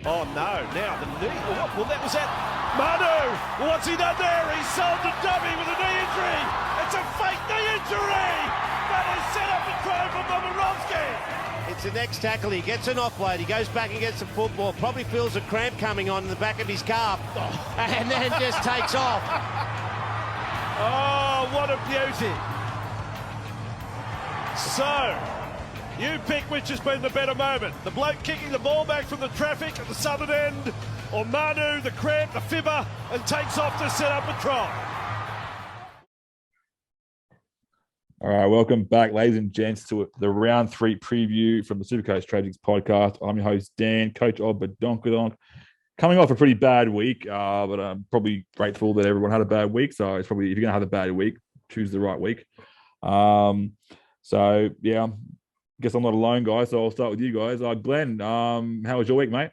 Oh no, now the knee. Well, that was it. Manu, what's he done there? He's sold the dummy with a knee injury. It's a fake knee injury. That is set up a try for Momirovski. It's the next tackle. He gets an offload. He goes back and gets the football. Probably feels a cramp coming on in the back of his calf. And then just takes off. Oh, what a beauty. So, you pick which has been the better moment. The bloke kicking the ball back from the traffic at the southern end, or Manu, the cramp, the fibber, and takes off to set up a try. All right, welcome back, ladies and gents, to the round 3 preview from the Supercoach Tragics podcast. I'm your host, Dan, coach of Badonkadonk. Coming off a pretty bad week, but I'm probably grateful that everyone had a bad week. So it's probably, if you're going to have a bad week, choose the right week. So, yeah, I guess I'm not alone, guys. So I'll start with you guys. Glenn, how was your week, mate?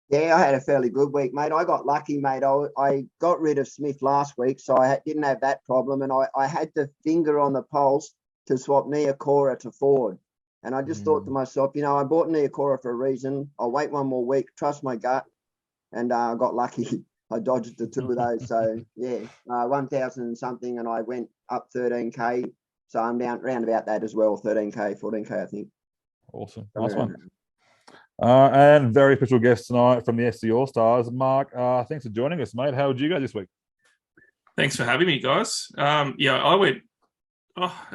Yeah, I had a fairly good week, mate. I got lucky, mate. I got rid of Smith last week, so I didn't have that problem. And I had the finger on the pulse to swap Niokora to Ford. And I just thought to myself, I bought Niokora for a reason. I'll wait one more week, trust my gut. And I got lucky. I dodged the two of those. So, yeah, 1,000 and something, and I went up 13K. So I'm down round about that as well, 13K, 14K, I think. Awesome. Nice one. And very special guest tonight from the SC All-Stars, Mark. Thanks for joining us, mate. How did you go this week? Thanks for having me, guys. I went.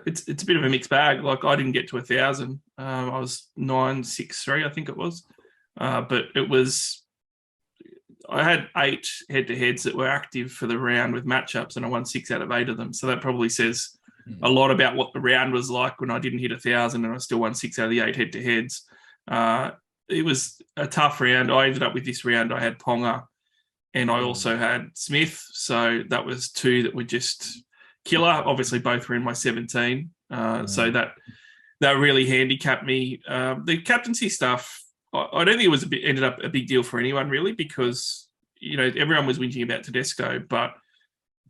It's a bit of a mixed bag. Like, I didn't get to 1,000. I was 963, I think it was. But it was. I had 8 head-to-heads that were active for the round with matchups, and I won 6 out of 8 of them. So that probably says a lot about what the round was like when I didn't hit 1,000, and I still won 6 out of the 8 head-to-heads. It was a tough round. I ended up with this round. I had Ponga, and I also had Smith. So that was 2 that were just killer. Obviously, both were in my 17. So that really handicapped me. The captaincy stuff, I don't think it was ended up a big deal for anyone, really, because, everyone was whinging about Tedesco, but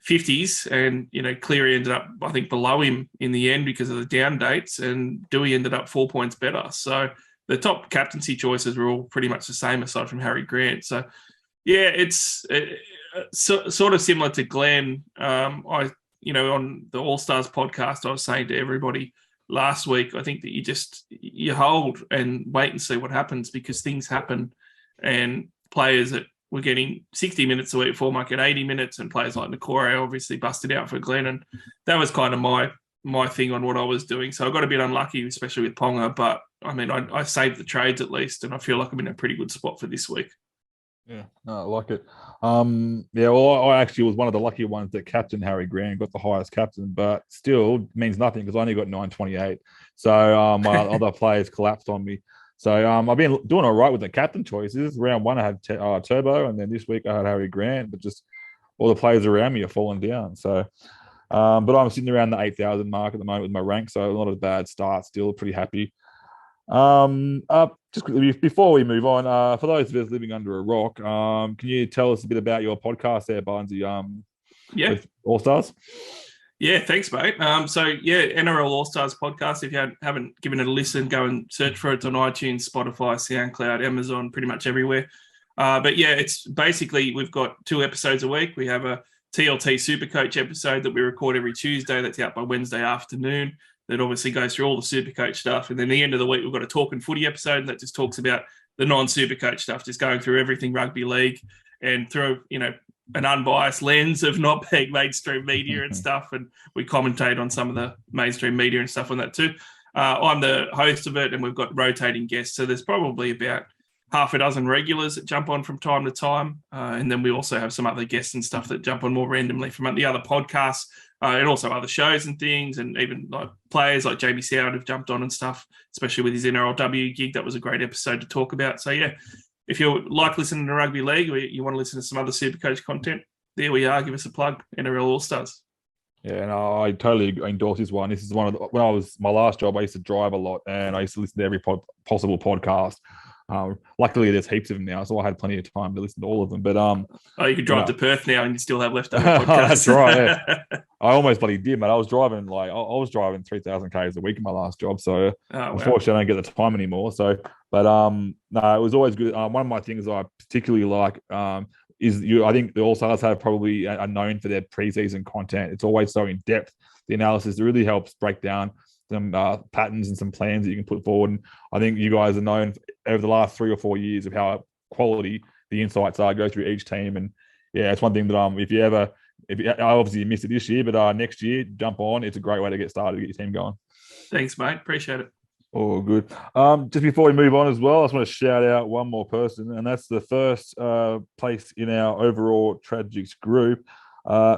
50s, and, Cleary ended up, I think, below him in the end because of the down dates, and Dewey ended up 4 points better. So the top captaincy choices were all pretty much the same aside from Harry Grant. So, yeah, it's sort of similar to Glenn. On the All-Stars podcast, I was saying to everybody last week, I think that you hold and wait and see what happens, because things happen, and players that were getting 60 minutes a week before might get 80 minutes, and players like Niokora obviously busted out for Glenn, and that was kind of my thing on what I was doing. So I got a bit unlucky, especially with Ponga, but I mean, I saved the trades at least, and I feel like I'm in a pretty good spot for this week. Yeah, no, I like it. I actually was one of the lucky ones that captain Harry Grant, got the highest captain, but still means nothing because I only got 928. So my other players collapsed on me. So I've been doing all right with the captain choices. Round 1, I had Turbo, and then this week I had Harry Grant, but just all the players around me are falling down. So, but I'm sitting around the 8,000 mark at the moment with my rank, so not a bad start. Still pretty happy. Just quickly, before we move on, for those of us living under a rock, can you tell us a bit about your podcast there, Barnesy? With All Stars. Yeah, thanks, mate. NRL All Stars podcast. If you haven't given it a listen, go and search for it. It's on iTunes, Spotify, SoundCloud, Amazon, pretty much everywhere. It's basically, we've got 2 episodes a week. We have a TLT Supercoach episode that we record every Tuesday. That's out by Wednesday afternoon. That obviously goes through all the Supercoach stuff. And then the end of the week, we've got a Talking Footy episode that just talks about the non-Supercoach stuff, just going through everything rugby league and through, an unbiased lens of not being mainstream media and stuff. And we commentate on some of the mainstream media and stuff on that too. I'm the host of it, and we've got rotating guests. So there's probably about half a dozen regulars that jump on from time to time. And then we also have some other guests and stuff that jump on more randomly from the other podcasts. And also other shows and things, and even like players like Jamie Soward have jumped on and stuff, especially with his NRLW gig. That was a great episode to talk about. So, yeah, if you like listening to rugby league, or you want to listen to some other Supercoach content, there we are. Give us a plug, NRL All-Stars. Yeah, and I totally endorse this one. This is one of when I was my last job, I used to drive a lot, and I used to listen to every possible podcast. Luckily, there's heaps of them now, so I had plenty of time to listen to all of them. But you could drive to Perth now and you still have leftover podcasts. That's right. Yeah. I almost bloody did, mate. I was driving I was driving 3,000 k's a week in my last job, so unfortunately, I don't get the time anymore. So, but no, it was always good. One of my things I particularly like is I think the All Stars have probably are known for their preseason content. It's always so in depth. The analysis really helps break down some patterns and some plans that you can put forward. And I think you guys are known over the last 3 or 4 years of how quality the insights are go through each team. And yeah, it's one thing that I obviously missed it this year, but next year jump on. It's a great way to get started, to get your team going. Thanks, mate. Appreciate it. Oh, good. Just before we move on as well, I just want to shout out one more person, and that's the first place in our overall Tragics group.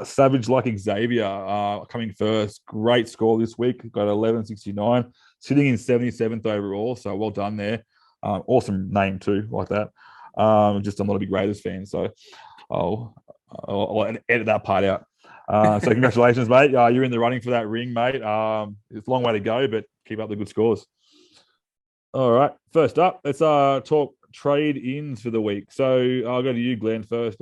Savage Like Xavier coming first. Great score this week. Got 1169, sitting in 77th overall. So well done there. Awesome name too, like that. I'm not a big Raiders fan, so I'll edit that part out. So congratulations, mate. You're in the running for that ring, mate. It's a long way to go, but keep up the good scores. All right. First up, let's talk trade-ins for the week. So I'll go to you, Glenn, first.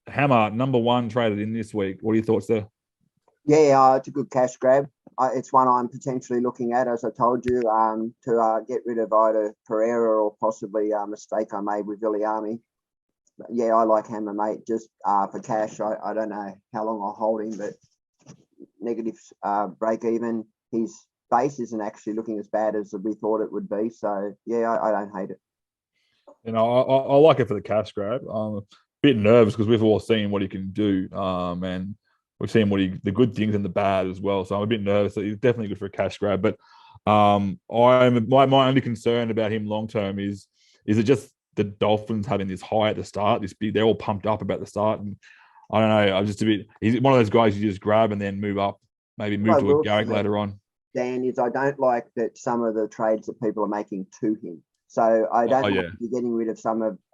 Hammer, number 1 traded in this week. What are your thoughts there? Yeah, it's a good cash grab. It's one I'm potentially looking at, as I told you, to get rid of either Pereira or possibly a mistake I made with Viliami. Yeah, I like Hammer, mate. Just for cash, I don't know how long I'll hold him, but negative break even. His base isn't actually looking as bad as we thought it would be. So, yeah, I don't hate it. You know, I like it for the cash grab. Bit nervous because we've all seen what he can do, and we've seen the good things and the bad as well. So I'm a bit nervous. He's definitely good for a cash grab, but my only concern about him long term is it just the Dolphins having this high at the start, this big, they're all pumped up about the start, and I don't know. He's one of those guys you just grab and then move up, maybe move to a Garrick later on. Dan, is I don't like that some of the trades that people are making to him. So I don't like you getting rid of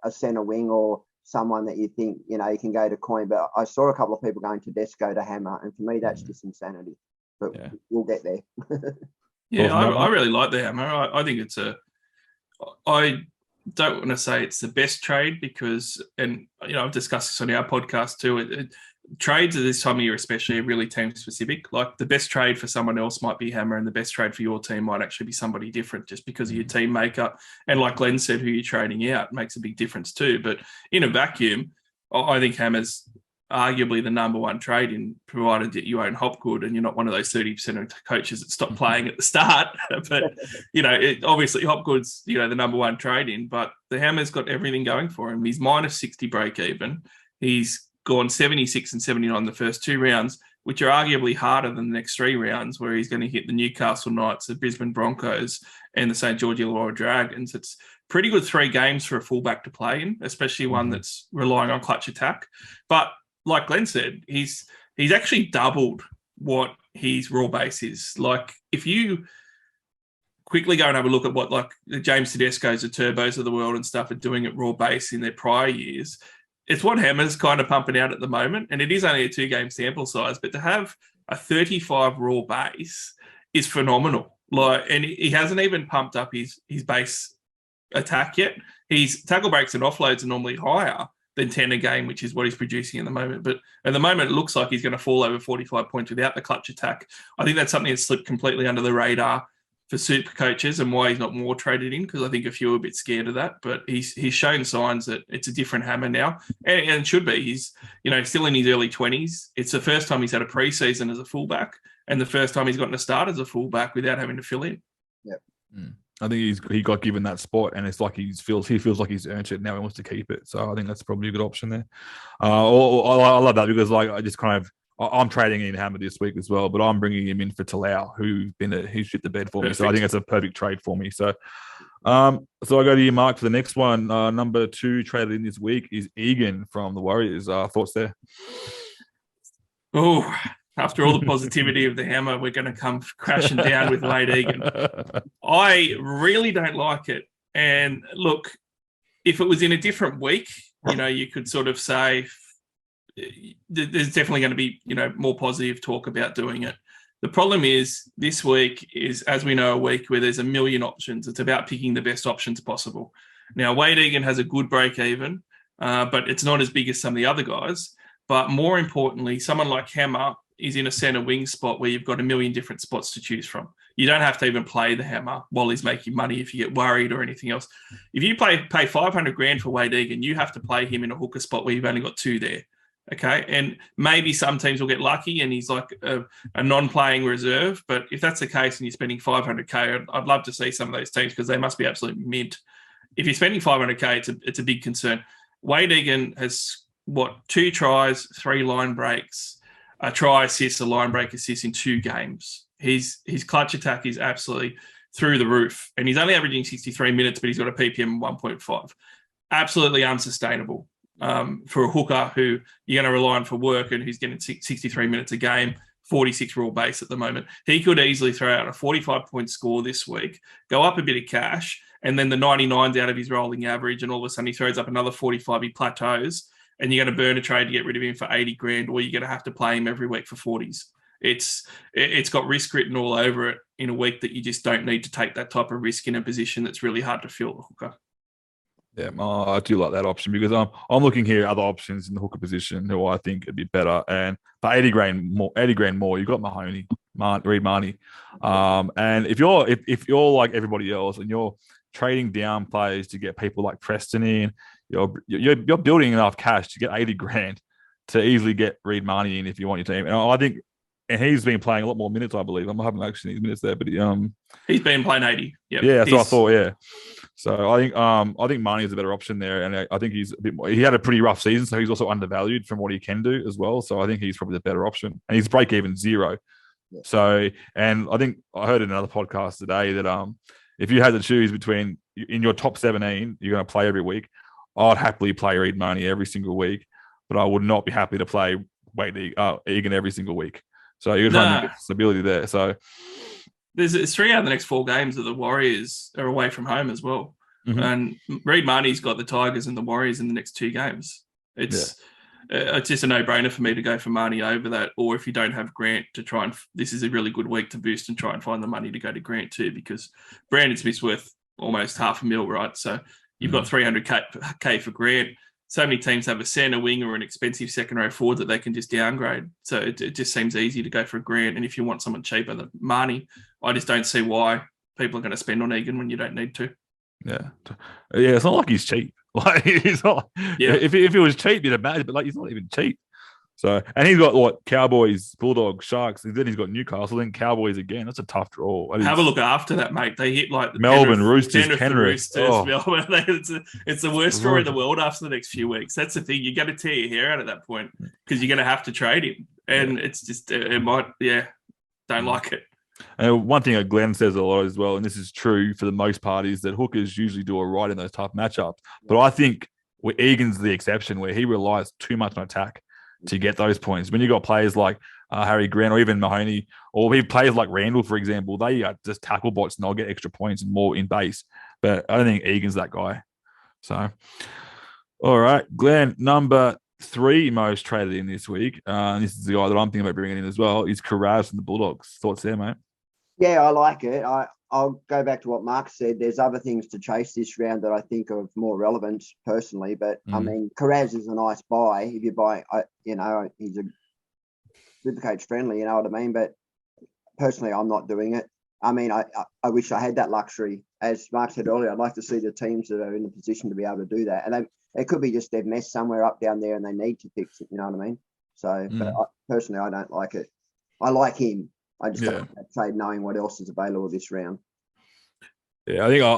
a centre wing or someone that you think, you can go to coin. But I saw a couple of people going to Desco to Hammer, and for me, that's just insanity. But we'll get there. I really like the Hammer. I think I don't want to say it's the best trade because, and I've discussed this on our podcast too. Trades at this time of year especially are really team specific. Like the best trade for someone else might be Hammer and the best trade for your team might actually be somebody different just because of your team makeup. And like Glenn said, who you're trading out makes a big difference too. But in a vacuum, I think Hammer's arguably the number 1 trade in, provided that you own Hopgood and you're not one of those 30% of coaches that stop playing at the start. But, obviously Hopgood's, the number 1 trade in, but the Hammer's got everything going for him. He's minus 60 break even. He's gone 76 and 79 the first 2 rounds, which are arguably harder than the next 3 rounds, where he's going to hit the Newcastle Knights, the Brisbane Broncos, and the St. George Illawarra Dragons. It's pretty good 3 games for a fullback to play in, especially one that's relying on clutch attack. But like Glenn said, he's actually doubled what his raw base is. Like if you quickly go and have a look at what like the James Tedesco's, the Turbos of the world and stuff are doing at raw base in their prior years, it's what Hammer's kind of pumping out at the moment. And it is only a 2-game sample size, but to have a 35 raw base is phenomenal. And he hasn't even pumped up his base attack yet. His tackle breaks and offloads are normally higher than 10 a game, which is what he's producing at the moment. But at the moment, it looks like he's going to fall over 45 points without the clutch attack. I think that's something that's slipped completely under the radar for super coaches and why he's not more traded in, because I think a few are a bit scared of that. But he's shown signs that it's a different Hammer now, and it should be. He's still in his early 20s. It's the first time he's had a preseason as a fullback, and the first time he's gotten to start as a fullback without having to fill in. Yep. I think he got given that spot, and it's like he feels like he's earned it. Now he wants to keep it, so I think that's probably a good option there. I love that because I just kind of. I'm trading in Hammer this week as well, but I'm bringing him in for Talau, who's shit the bed for me. So I think that's a perfect trade for me. So, I go to you, Mark, for the next one. Number 2 traded in this week is Egan from the Warriors. Thoughts there? Oh, after all the positivity of the Hammer, we're going to come crashing down with Wade Egan. I really don't like it. And look, if it was in a different week, you could sort of say, there's definitely going to be, more positive talk about doing it. The problem is this week is, as we know, a week where there's a million options. It's about picking the best options possible. Now, Wade Egan has a good break even, but it's not as big as some of the other guys. But more importantly, someone like Hammer is in a centre wing spot where you've got a million different spots to choose from. You don't have to even play the Hammer while he's making money if you get worried or anything else. If you pay 500 grand for Wade Egan, you have to play him in a hooker spot where you've only got two there. Okay. And maybe some teams will get lucky and he's like a non-playing reserve. But if that's the case and you're spending 500K, I'd love to see some of those teams because they must be absolutely mint. If you're spending 500K, it's a big concern. Wade Egan has, 2 tries, 3 line breaks, a try assist, a line break assist in 2 games. His clutch attack is absolutely through the roof. And he's only averaging 63 minutes, but he's got a PPM of 1.5. Absolutely unsustainable. For a hooker who you're going to rely on for work and who's getting 63 minutes a game, 46 raw base at the moment. He could easily throw out a 45-point score this week, go up a bit of cash, and then the 99's out of his rolling average, and all of a sudden he throws up another 45, he plateaus, and you're going to burn a trade to get rid of him for 80 grand, or you're going to have to play him every week for 40s. It's got risk written all over it in a week that you just don't need to take that type of risk in a position that's really hard to fill the hooker. Yeah, I do like that option because I'm looking here at other options in the hooker position who I think would be better. And for 80 grand more, you've got Mahoney, Reed Mahoney. And if you're like everybody else and you're trading down players to get people like Preston in, you're building enough cash to get 80 grand to easily get Reed Mahoney in if you want your team. And I think, and he's been playing a lot more minutes, I believe. I haven't actually seen his minutes there, but he's been playing 80. Yep. Yeah, that's what I thought. Yeah. So I think Mahoney is a better option there, and I think he's a bit more. He had a pretty rough season, so he's also undervalued from what he can do as well. So I think he's probably the better option, and he's break even 0. Yeah. So, and I think I heard in another podcast today that if you had to choose between in your top 17, you're going to play every week. I'd happily play Reed Mahoney every single week, but I would not be happy to play Wade Egan every single week. So you're trying to get stability there. So there's 3 out of the next 4 games that the Warriors are away from home as well. Mm-hmm. And Reed Mahoney's got the Tigers and the Warriors in the next 2 games. It's just a no-brainer for me to go for Mahoney over that. Or if you don't have Grant, to try and this is a really good week to boost and try and find the money to go to Grant too, because Brandon Smith's worth almost $500,000, right? So you've got 300K for Grant. So many teams have a centre wing or an expensive second row forward that they can just downgrade. So it just seems easy to go for a Grant. And if you want someone cheaper than Mahoney, I just don't see why people are going to spend on Egan when you don't need to. Yeah. It's not like he's cheap. Like he's not. Yeah. If he was cheap, you'd imagine, but like he's not even cheap. So, and he's got Cowboys, Bulldogs, Sharks. Then he's got Newcastle, then Cowboys again. That's a tough draw. Have a look after that, mate. They hit like the Melbourne, Roosters, Penrith. Melbourne. It's the worst draw in the world after the next few weeks. That's the thing. You're going to tear your hair out at that point because you're going to have to trade him. And it's just, it might, don't like it. And one thing that Glenn says a lot as well, and this is true for the most part, is that hookers usually do all right in those tough matchups. But I think Egan's the exception where he relies too much on attack to get those points. When you got players like Harry Grant or even Mahoney, or even players like Randall, for example, they are just tackle bots and they'll get extra points and more in base. But I don't think Egan's that guy. So, all right, Glenn, number 3 most traded in this week, and this is the guy that I'm thinking about bringing in as well, is Karaz from the Bulldogs. Thoughts there, mate? Yeah, I like it. I'll go back to what Mark said. There's other things to chase this round that I think are more relevant personally. But I mean, Karaz is a nice buy. If you buy, he's a Supercoach friendly, you know what I mean? But personally, I'm not doing it. I mean, I wish I had that luxury. As Mark said earlier, I'd like to see the teams that are in a position to be able to do that. And it could be just they've messed somewhere up down there and they need to fix it, you know what I mean? So, but personally, I don't like it. I like him. I just don't trade knowing what else is available this round. Yeah, I think I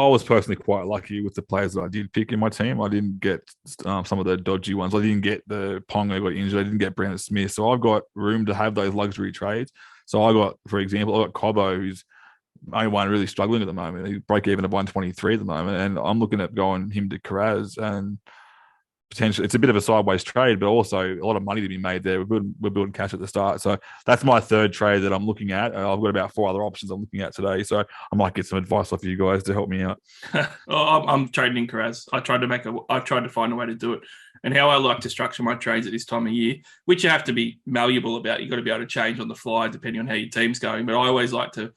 was personally quite lucky with the players that I did pick in my team. I didn't get some of the dodgy ones. I didn't get the Ponga got injured. I didn't get Brandon Smith. So I've got room to have those luxury trades. So I got, for example, I got Cobbo, who's only one really struggling at the moment. He break even at 123 at the moment. And I'm looking at going him to Karaz and potentially it's a bit of a sideways trade, but also a lot of money to be made there. We're building cash at the start. So that's my 3rd trade that I'm looking at. I've got about 4 other options I'm looking at today. So I might get some advice off you guys to help me out. I'm trading in Karaz. I tried to find a way to do it. And how I like to structure my trades at this time of year, which you have to be malleable about. You've got to be able to change on the fly depending on how your team's going. But I always like to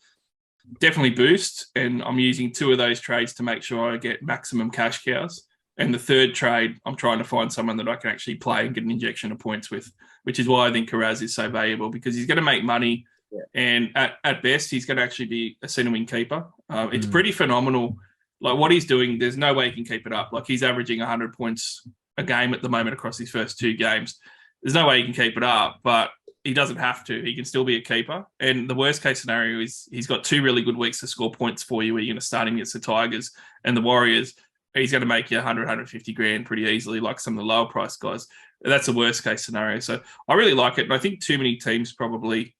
definitely boost, and I'm using 2 of those trades to make sure I get maximum cash cows. And the third trade, I'm trying to find someone that I can actually play and get an injection of points with, which is why I think Carraz is so valuable, because he's going to make money. Yeah. And at best, he's going to actually be a centre wing keeper. It's pretty phenomenal. Like what he's doing, there's no way he can keep it up. Like he's averaging 100 points a game at the moment across his first 2 games. There's no way he can keep it up, but he doesn't have to. He can still be a keeper. And the worst case scenario is he's got 2 really good weeks to score points for you where you're going to start him against the Tigers and the Warriors. He's going to make you 100, 150 grand pretty easily, like some of the lower price guys. That's the worst case scenario. So I really like it. And I think too many teams probably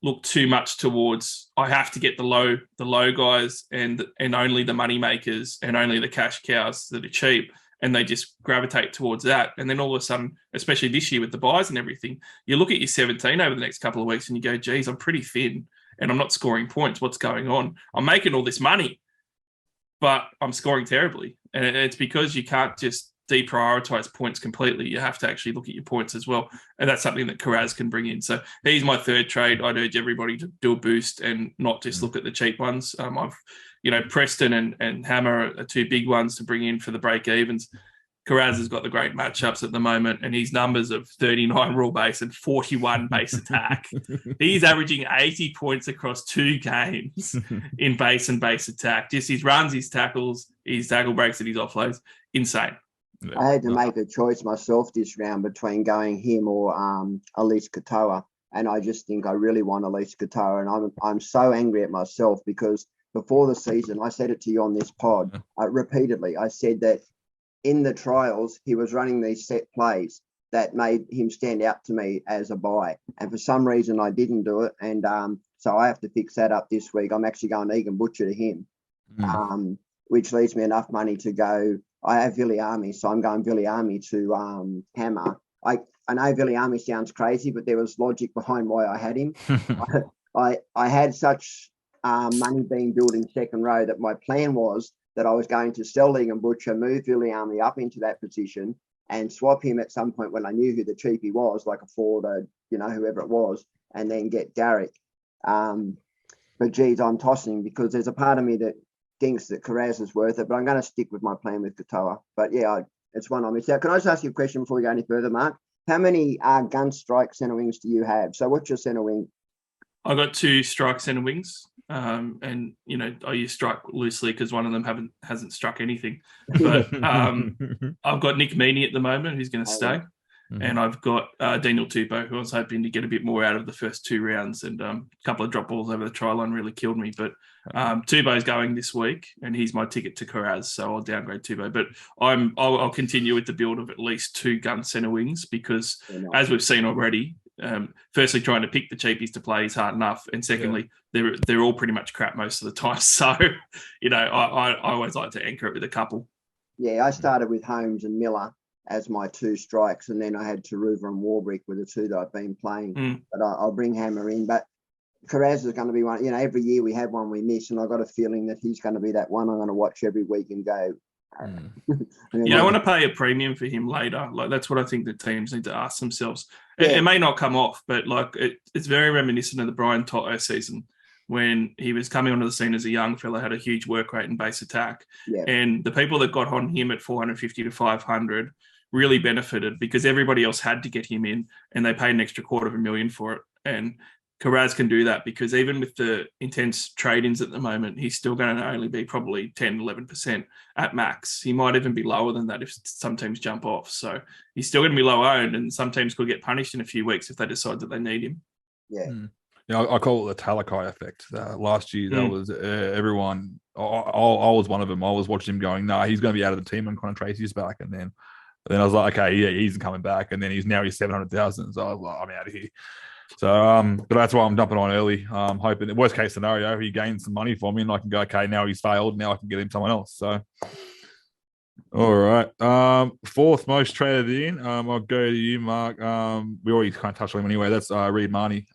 look too much towards, I have to get the low guys and only the money makers and only the cash cows that are cheap. And they just gravitate towards that. And then all of a sudden, especially this year with the buys and everything, you look at your 17 over the next couple of weeks and you go, geez, I'm pretty thin and I'm not scoring points. What's going on? I'm making all this money, but I'm scoring terribly. And it's because you can't just deprioritize points completely. You have to actually look at your points as well. And that's something that Carraz can bring in. So he's my third trade. I'd urge everybody to do a boost and not just look at the cheap ones. Preston and Hammer are 2 big ones to bring in for the break evens. Carraz has got the great matchups at the moment, and his numbers of 39 rule base and 41 base attack. He's averaging 80 points across 2 games in base and base attack. Just his runs, his tackles, his tackle breaks, and his offloads. Insane. I had to make a choice myself this round between going him or Elise Katoa, and I just think I really want Elise Katoa, and I'm so angry at myself because before the season, I said it to you on this pod repeatedly. I said that in the trials, he was running these set plays that made him stand out to me as a buy. And for some reason, I didn't do it. And so I have to fix that up this week. I'm actually going Egan Butcher to him, which leaves me enough money to go. I have Viliami, so I'm going Viliami to Hammer. I know Viliami sounds crazy, but there was logic behind why I had him. I had such money being built in second row that my plan was that I was going to sell Egan Butcher, move Viliami up into that position and swap him at some point when I knew who the cheapie was, like a Ford or, whoever it was, and then get Derek. But geez, I'm tossing because there's a part of me that thinks that Carraz is worth it, but I'm going to stick with my plan with Katoa. But yeah, it's one I missed out. Can I just ask you a question before we go any further, Mark? How many gun strike centre wings do you have? So what's your centre wing? I've got 2 strike centre wings. And I use strike loosely because one of them hasn't struck anything. But I've got Nick Meaney at the moment, who's going to stay, and I've got Daniel Tupou, who I was hoping to get a bit more out of the first 2 rounds, and a couple of drop balls over the try line really killed me. But Tupou's going this week, and he's my ticket to Carraz, so I'll downgrade Tupou. But I'll continue with the build of at least 2 gun centre wings because, as we've seen already. Firstly, trying to pick the cheapies to play is hard enough, and secondly, they're all pretty much crap most of the time. So, I always like to anchor it with a couple. Yeah, I started with Holmes and Miller as my 2 strikes, and then I had Taruva and Warbrick with the 2 that I've been playing. But I'll bring Hammer in. But Carraz is going to be one. Every year we have one we miss, and I got a feeling that he's going to be that one I'm going to watch every week and go. You don't want to pay a premium for him later. Like that's what I think the teams need to ask themselves. It may not come off, but like it's very reminiscent of the Brian Toto season when he was coming onto the scene as a young fella, had a huge work rate and base attack. And the people that got on him at 450 to 500 really benefited because everybody else had to get him in and they paid an extra $250,000 for it. And Carraz can do that because even with the intense trade-ins at the moment, he's still going to only be probably 10, 11% at max. He might even be lower than that if some teams jump off. So he's still going to be low owned and some teams could get punished in a few weeks if they decide that they need him. Yeah, I call it the Talakai effect. Last year, that was everyone. I was one of them. I was watching him going, no, he's going to be out of the team when Connor Tracy's back. And then I was like, okay, yeah, he's coming back. And then he's 700,000. So I was like, I'm out of here. So, but that's why I'm dumping on early. Hoping the worst case scenario, he gains some money for me and I can go, okay, now he's failed. Now I can get him someone else. So, all right. Fourth most traded in. I'll go to you, Mark. We already kind of touched on him anyway. That's Reed Marnie.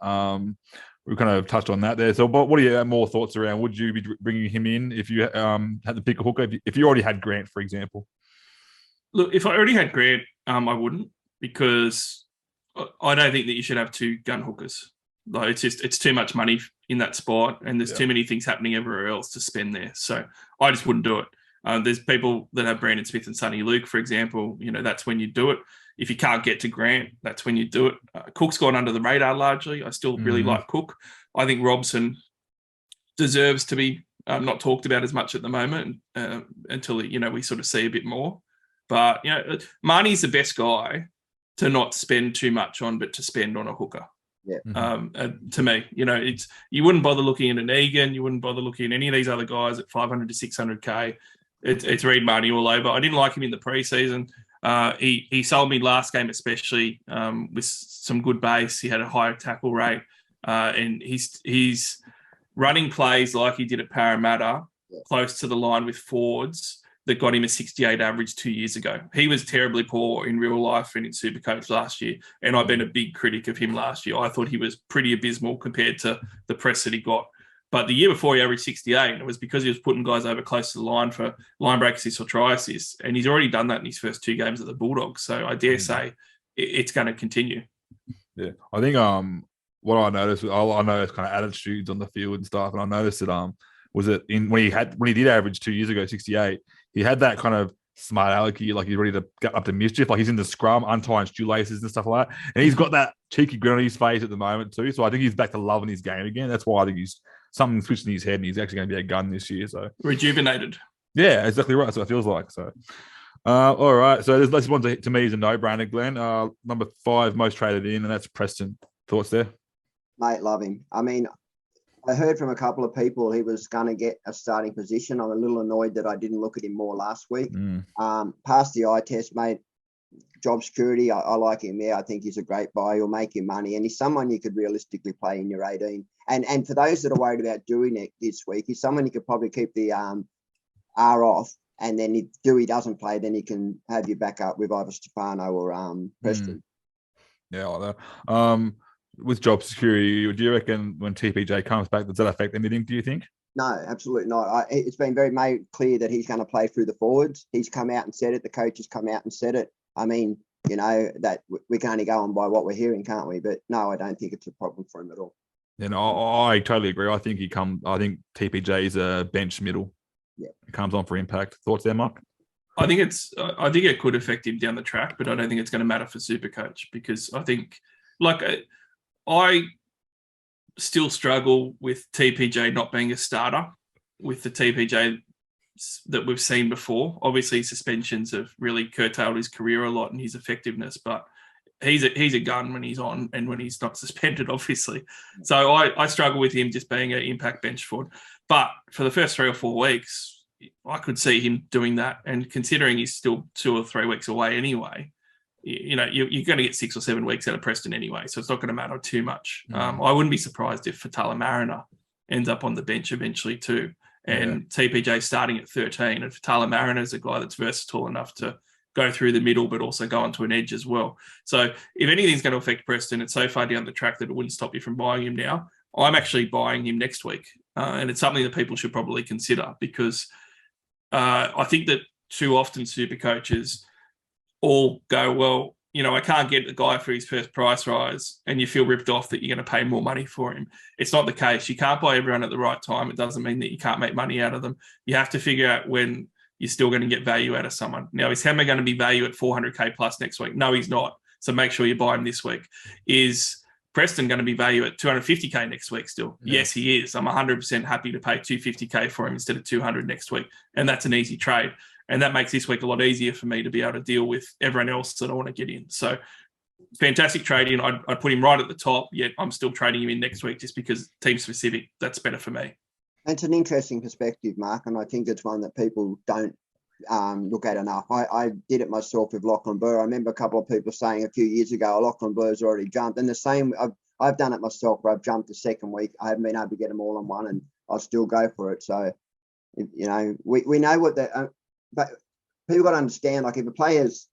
We kind of touched on that there. So, but what are your more thoughts around? Would you be bringing him in if you had to pick a hooker? If you already had Grant, for example? Look, if I already had Grant, I wouldn't because I don't think that you should have 2 gun hookers. Like it's too much money in that spot, and there's Yeah. too many things happening everywhere else to spend there. So I just wouldn't do it. There's people that have Brandon Smith and Sonny Luke, for example. That's when you do it. If you can't get to Grant, that's when you do it. Cook's gone under the radar largely. I still really like Cook. I think Robson deserves to be not talked about as much at the moment until we sort of see a bit more. But Marnie's the best guy to not spend too much on, but to spend on a hooker. Yeah. To me, you wouldn't bother looking at an Egan, you wouldn't bother looking at any of these other guys at 500 to 600k. It's Reed Marnie all over. I didn't like him in the preseason. He sold me last game, especially with some good base. He had a higher tackle rate, and he's running plays like he did at Parramatta, close to the line with Fords, that got him a 68 average 2 years ago. He was terribly poor in real life and in Supercoach last year, and I've been a big critic of him last year. I thought he was pretty abysmal compared to the press that he got. But the year before, he averaged 68, and it was because he was putting guys over close to the line for line break assists or try assists, and he's already done that in his first 2 games at the Bulldogs. So I dare say it's going to continue. Yeah, I think what I noticed, I noticed kind of attitudes on the field and stuff, and I noticed that was it when he did average 2 years ago 68, he had that kind of smart alecky, like he's ready to get up to mischief, like he's in the scrum, untying shoelaces and stuff like that, and he's got that cheeky grin on his face at the moment too. So I think he's back to loving his game again. That's why I think he's something switched in his head, and he's actually going to be a gun this year. So rejuvenated. Yeah, exactly right. So it feels like so. All right. So this one to me is a no-brainer, Glenn. Number 5 most traded in, and that's Preston. Thoughts there? Mate, love him. I mean, I heard from a couple of people he was going to get a starting position. I'm a little annoyed that I didn't look at him more last week. Passed the eye test, mate. Job security, I like him. Yeah, I think he's a great buy. He'll make you money, and he's someone you could realistically play in your 18. And for those that are worried about doing it this week, he's someone you could probably keep the R off, and then if Dewey doesn't play, then he can have you back up with either Stefano or Preston. Yeah, I like that. With job security, do you reckon when TPJ comes back, does that affect anything, do you think? No, absolutely not. It's been very made clear that he's going to play through the forwards. He's come out and said it. The coach has come out and said it. I mean, that we can only go on by what we're hearing, can't we? But no, I don't think it's a problem for him at all. And I totally agree. I think TPJ is a bench middle. Yeah. It comes on for impact. Thoughts there, Mark? I think it could affect him down the track, but I don't think it's going to matter for Supercoach, because I think, I still struggle with TPJ not being a starter with the TPJ that we've seen before. Obviously, suspensions have really curtailed his career a lot and his effectiveness, but he's a gun when he's on and when he's not suspended, obviously. So I struggle with him just being an impact bench forward. But for the first 3 or 4 weeks, I could see him doing that. And considering he's still 2 or 3 weeks away anyway, you're going to get 6 or 7 weeks out of Preston anyway, so it's not going to matter too much. I wouldn't be surprised if Fatala Mariner ends up on the bench eventually too, and TPJ starting at 13, and Fatala Mariner is a guy that's versatile enough to go through the middle but also go onto an edge as well. So if anything's going to affect Preston, it's so far down the track that it wouldn't stop you from buying him now. I'm actually buying him next week, and it's something that people should probably consider, because I think that too often super coaches all go, well, I can't get the guy for his first price rise, and you feel ripped off that you're going to pay more money for him. It's not the case. You can't buy everyone at the right time. It doesn't mean that you can't make money out of them. You have to figure out when you're still going to get value out of someone. Now, is Hammer going to be value at 400k plus next week? No, he's not. So make sure you buy him this week. Is Preston going to be value at 250k next week still? Yeah. Yes, he is. I'm 100% happy to pay 250k for him instead of 200 next week. And that's an easy trade. And that makes this week a lot easier for me to be able to deal with everyone else that I want to get in. So fantastic trading. I'd put him right at the top, yet I'm still trading him in next week just because team specific, that's better for me. It's an interesting perspective, Mark, and I think it's one that people don't look at enough. I did it myself with Lachlan Burr. I remember a couple of people saying a few years ago, Lachlan Burr's already jumped. And the same, I've done it myself where I've jumped the second week. I haven't been able to get them all on one, and I'll still go for it. So, we know what but people got to understand, like if a player's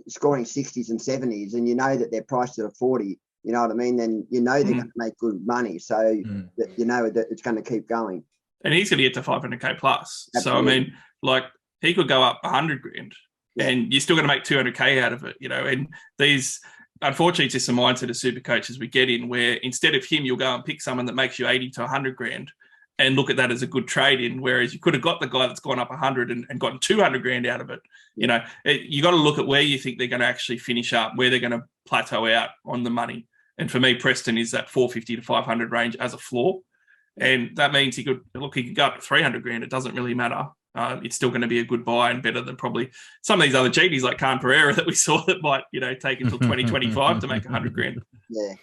scoring 60s and 70s and you know that they're priced at a 40, you know what I mean? Then they're going to make good money. So that that it's going to keep going. And he's going to get to 500k plus. Absolutely. So, I mean, he could go up 100 grand and you're still going to make 200k out of it, and these unfortunately, it's just a mindset of super coaches we get in where instead of him, you'll go and pick someone that makes you 80 to 100 grand and look at that as a good trade in. Whereas you could have got the guy that's gone up 100 and gotten 200 grand out of it. You know, you got to look at where you think they're going to actually finish up, where they're going to plateau out on the money. And for me, Preston is that 450 to 500 range as a floor. And that means he could go up to 300 grand. It doesn't really matter. It's still going to be a good buy and better than probably some of these other GDs like Khan Pereira that we saw that might, take until 2025 to make 100 grand. Yeah.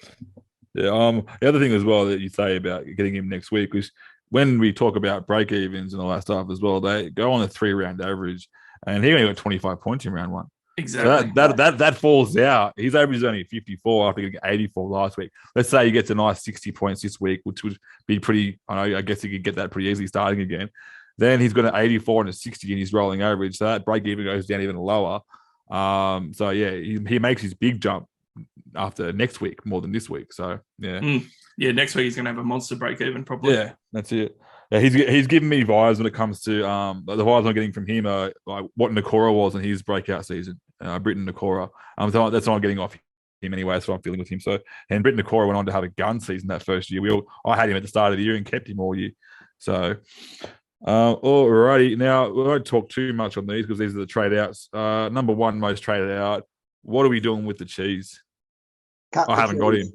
Yeah. The other thing as well that you say about getting him next week is when we talk about break evens and all that stuff as well, they go on a 3-round average, and he only got 25 points in round 1. Exactly. So that falls out. His average is only 54 after getting 84 last week. Let's say he gets a nice 60 points this week, which would be pretty. I guess he could get that pretty easily starting again. Then he's got an 84 and a 60 in his rolling average, so that break even goes down even lower. So yeah, he makes his big jump after next week more than this week. So yeah, yeah. Next week he's going to have a monster break even probably. Yeah, that's it. Yeah, he's giving me vibes when it comes to the vibes I'm getting from him are like what Nakora was in his breakout season. Britton Nakora. So that's what I'm getting off him anyway. That's what I'm feeling with him. So, and Britton Nakora went on to have a gun season that first year. I had him at the start of the year and kept him all year. So, alrighty. Now we won't talk too much on these because these are the trade outs. Number 1 most traded out. What are we doing with the cheese? I haven't got him.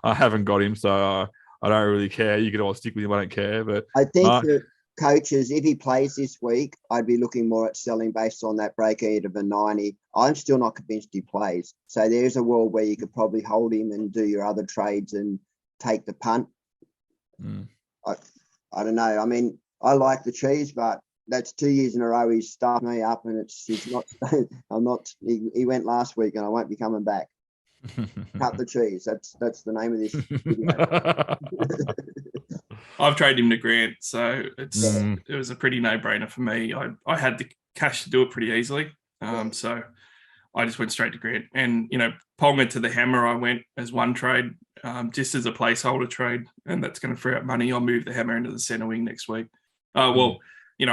I haven't got him, so I don't really care. You can all stick with him. I don't care. But I think that coaches, if he plays this week, I'd be looking more at selling based on that break even of a 90. I'm still not convinced he plays. So there's a world where you could probably hold him and do your other trades and take the punt. I don't know. I mean, I like the cheese, but that's 2 years in a row he's stuffed me up, and he's not. I'm not. He went last week, and I won't be coming back. Cut the cheese. That's the name of this video. I've traded him to Grant, so it was a pretty no-brainer for me. I had the cash to do it pretty easily, so I just went straight to Grant. And Ponga to the Hammer, I went as one trade, just as a placeholder trade, and that's going to free up money. I'll move the Hammer into the centre wing next week. I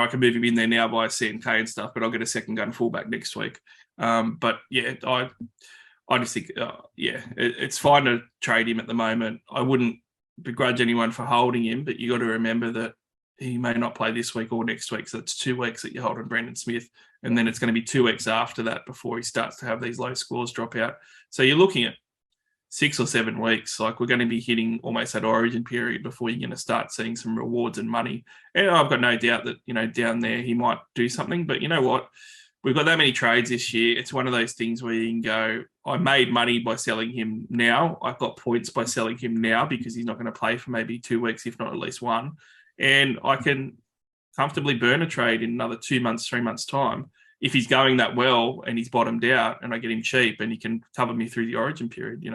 can move him in there now by CNK and stuff, but I'll get a second gun fullback next week. But yeah, I just think, it's fine to trade him at the moment. I wouldn't begrudge anyone for holding him, but you got to remember that he may not play this week or next week. So it's 2 weeks that you're holding Brandon Smith, and then it's going to be 2 weeks after that before he starts to have these low scores drop out. So you're looking at 6 or 7 weeks. Like, we're going to be hitting almost that origin period before you're going to start seeing some rewards and money. And I've got no doubt that, down there he might do something, but you know what? We've got that many trades this year. It's one of those things where you can go, I made money by selling him now. I've got points by selling him now because he's not going to play for maybe 2 weeks, if not at least one. And I can comfortably burn a trade in another 2 months, 3 months' time if he's going that well and he's bottomed out and I get him cheap and he can cover me through the origin period,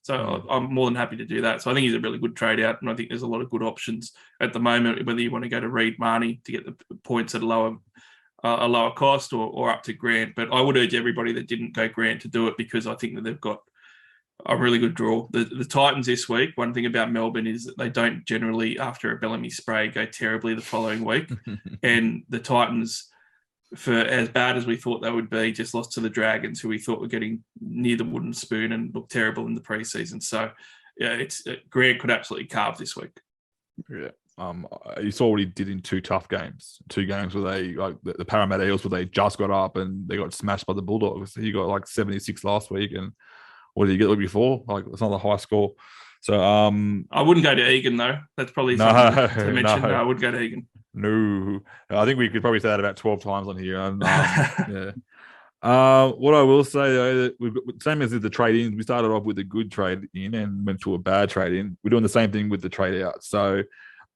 So I'm more than happy to do that. So I think he's a really good trade out, and I think there's a lot of good options at the moment, whether you want to go to Reed Marnie to get the points at a lower cost or up to Grant. But I would urge everybody that didn't go Grant to do it because I think that they've got a really good draw. The Titans this week, one thing about Melbourne is that they don't generally, after a Bellamy spray, go terribly the following week. And the Titans, for as bad as we thought they would be, just lost to the Dragons, who we thought were getting near the wooden spoon and looked terrible in the preseason. So, yeah, Grant could absolutely carve this week. Yeah. You saw what he did in 2 tough games. 2 games where they, like the Parramatta Eels, where they just got up and they got smashed by the Bulldogs. He got like 76 last week, and what did he get the week before? Like, it's not a high score. So I wouldn't go to Egan though. That's probably something to mention. No, I wouldn't go to Egan. No, I think we could probably say that about 12 times on here. Yeah. What I will say though, that we've got, same as the trade in, we started off with a good trade in and went to a bad trade in. We're doing the same thing with the trade out. So.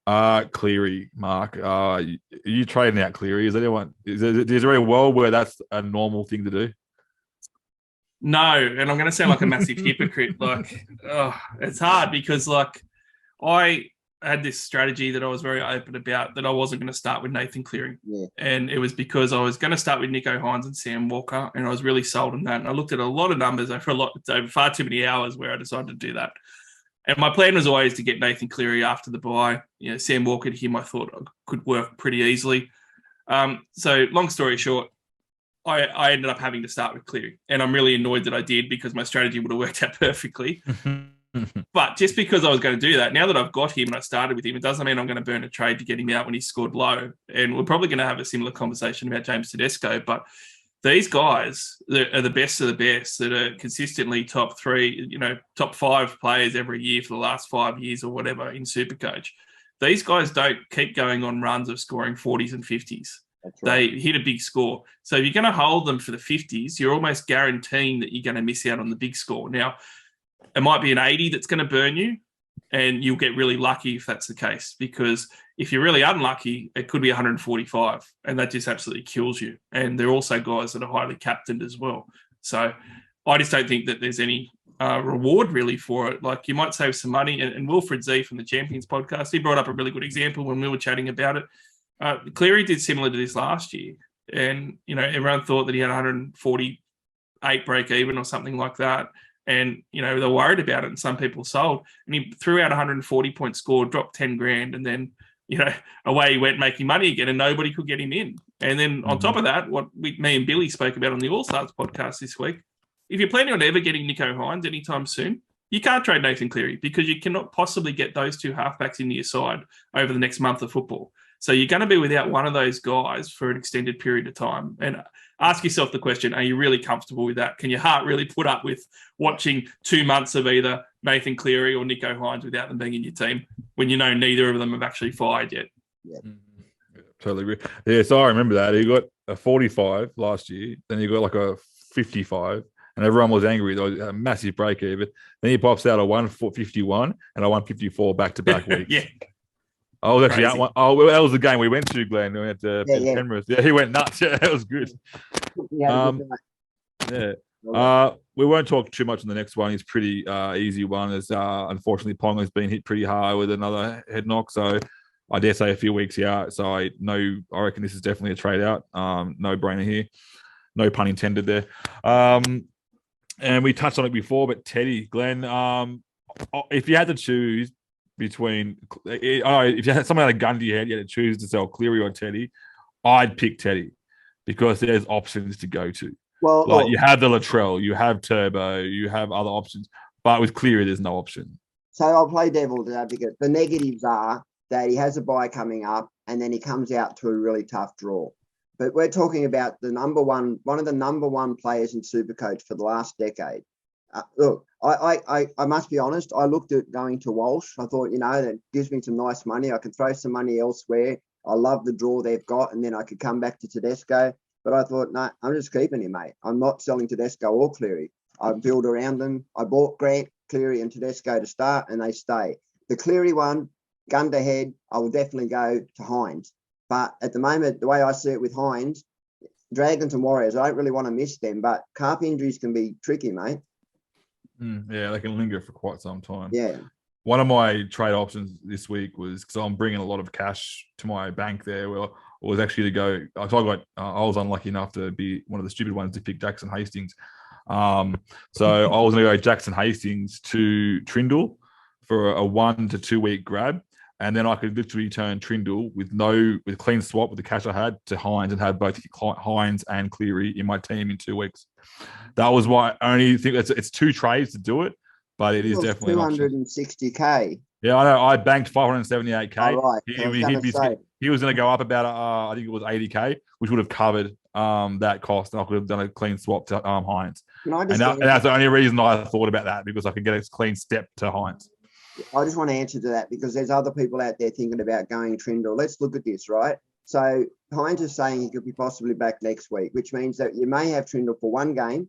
Cleary, Mark, are you trading out Cleary? Is there a world where that's a normal thing to do? No, and I'm going to sound like a massive hypocrite. It's hard because I had this strategy that I was very open about, that I wasn't going to start with Nathan Cleary. Yeah. And it was because I was going to start with Nicho Hynes and Sam Walker, and I was really sold on that. And I looked at a lot of numbers over far too many hours where I decided to do that. And my plan was always to get Nathan Cleary after the bye. Sam Walker to him, I thought could work pretty easily. So long story short, I ended up having to start with Cleary. And I'm really annoyed that I did because my strategy would have worked out perfectly. But just because I was going to do that, now that I've got him and I started with him, it doesn't mean I'm going to burn a trade to get him out when he scored low. And we're probably going to have a similar conversation about James Tedesco. But these guys that are the best of the best, that are consistently top 3, top 5 players every year for the last 5 years or whatever in Supercoach, these guys don't keep going on runs of scoring 40s and 50s. Right. They hit a big score. So if you're going to hold them for the 50s, you're almost guaranteeing that you're going to miss out on the big score. Now, it might be an 80 that's going to burn you, and you'll get really lucky if that's the case, because if you're really unlucky, it could be 145, and that just absolutely kills you. And they're also guys that are highly captained as well. So I just don't think that there's any reward really for it. Like, you might save some money. And Wilfred Z from the Champions podcast, he brought up a really good example when we were chatting about it. Cleary did similar to this last year. And, everyone thought that he had 148 break even or something like that. And, they're worried about it, and some people sold. And he threw out 140-point score, dropped 10 grand, and then, away he went making money again, and nobody could get him in. And then on top of that, what me and Billy spoke about on the All-Stars podcast this week, if you're planning on ever getting Nicho Hines anytime soon, you can't trade Nathan Cleary, because you cannot possibly get those two halfbacks into your side over the next month of football. So you're going to be without one of those guys for an extended period of time. And ask yourself the question, are you really comfortable with that? Can your heart really put up with watching 2 months of either Nathan Cleary or Nicho Hines without them being in your team when you know neither of them have actually fired yet? Yeah, totally agree. Yeah, so I remember that. He got a 45 last year, then he got like a 55, and everyone was angry. There was a massive break even. Then he pops out a 151 and a 154 back-to-back weeks. Yeah. I was actually at one. Oh, that was the game we went to, Glenn. We went to Penrith. Yeah, he went nuts. Yeah, that was good. We won't talk too much on the next one. It's pretty easy one. As unfortunately, Ponga's been hit pretty hard with another head knock. So I dare say a few weeks out. So I reckon this is definitely a trade out. No brainer here. No pun intended there. And we touched on it before, but Teddy, Glenn, if you had to choose between, if you had someone had a gun to your head, you had to choose to sell Cleary or Teddy, I'd pick Teddy, because there's options to go to. Well, you have the Latrell, you have Turbo, you have other options, but with Cleary, there's no option. So I'll play devil's advocate. The negatives are that he has a bye coming up, and then he comes out to a really tough draw. But we're talking about one of the number one players in Supercoach for the last decade. Look, I must be honest. I looked at going to Walsh. I thought, that gives me some nice money. I can throw some money elsewhere. I love the draw they've got, and then I could come back to Tedesco. But I thought, no, I'm just keeping him, mate. I'm not selling Tedesco or Cleary. I build around them. I bought Grant, Cleary, and Tedesco to start, and they stay. The Cleary one, gun to head, I will definitely go to Hines. But at the moment, the way I see it with Hines, Dragons and Warriors, I don't really want to miss them, but calf injuries can be tricky, mate. Yeah, they can linger for quite some time. Yeah. One of my trade options this week was, because I'm bringing a lot of cash to my bank there, well, was actually to go. I was unlucky enough to be one of the stupid ones to pick Jackson Hastings. So I was going to go Jackson Hastings to Trindle for a 1 to 2 week grab. And then I could literally turn Trindle with clean swap with the cash I had to Hines, and have both Hines and Cleary in my team in 2 weeks. That was why I only think it's 2 trades to do it, but it is definitely 260K. Yeah, I know. I banked 578K. Oh, right. He was going to go up about I think it was 80K, which would have covered that cost, and I could have done a clean swap to Hines. And that's the only reason I thought about that, because I could get a clean step to Hines. I just want to answer to that, because there's other people out there thinking about going Trindle. Let's look at this, right? So Hines is saying he could be possibly back next week, which means that you may have Trindle for one game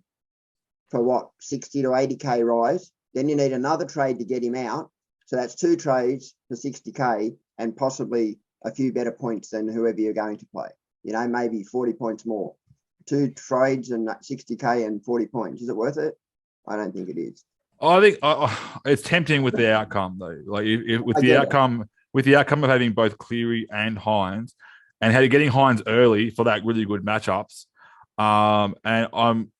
for 60 to 80K rise. Then you need another trade to get him out. So that's 2 trades for 60K and possibly a few better points than whoever you're going to play. Maybe 40 points more. 2 trades and 60K and 40 points. Is it worth it? I don't think it is. I think it's tempting with the outcome, though. Like with the outcome of having both Cleary and Hines, and getting Hines early for that really good matchups. And I'm,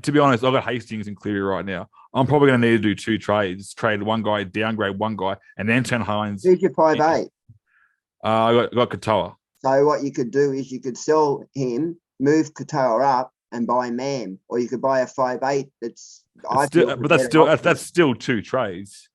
to be honest, I've got Hastings and Cleary right now. I'm probably going to need to do 2 trades: trade one guy, downgrade one guy, and then turn Hines. Who's your 5'8"? I got Katoa. So what you could do is you could sell him move Katoa up and buy Mam, or you could buy a 5'8". That's still 2 trades.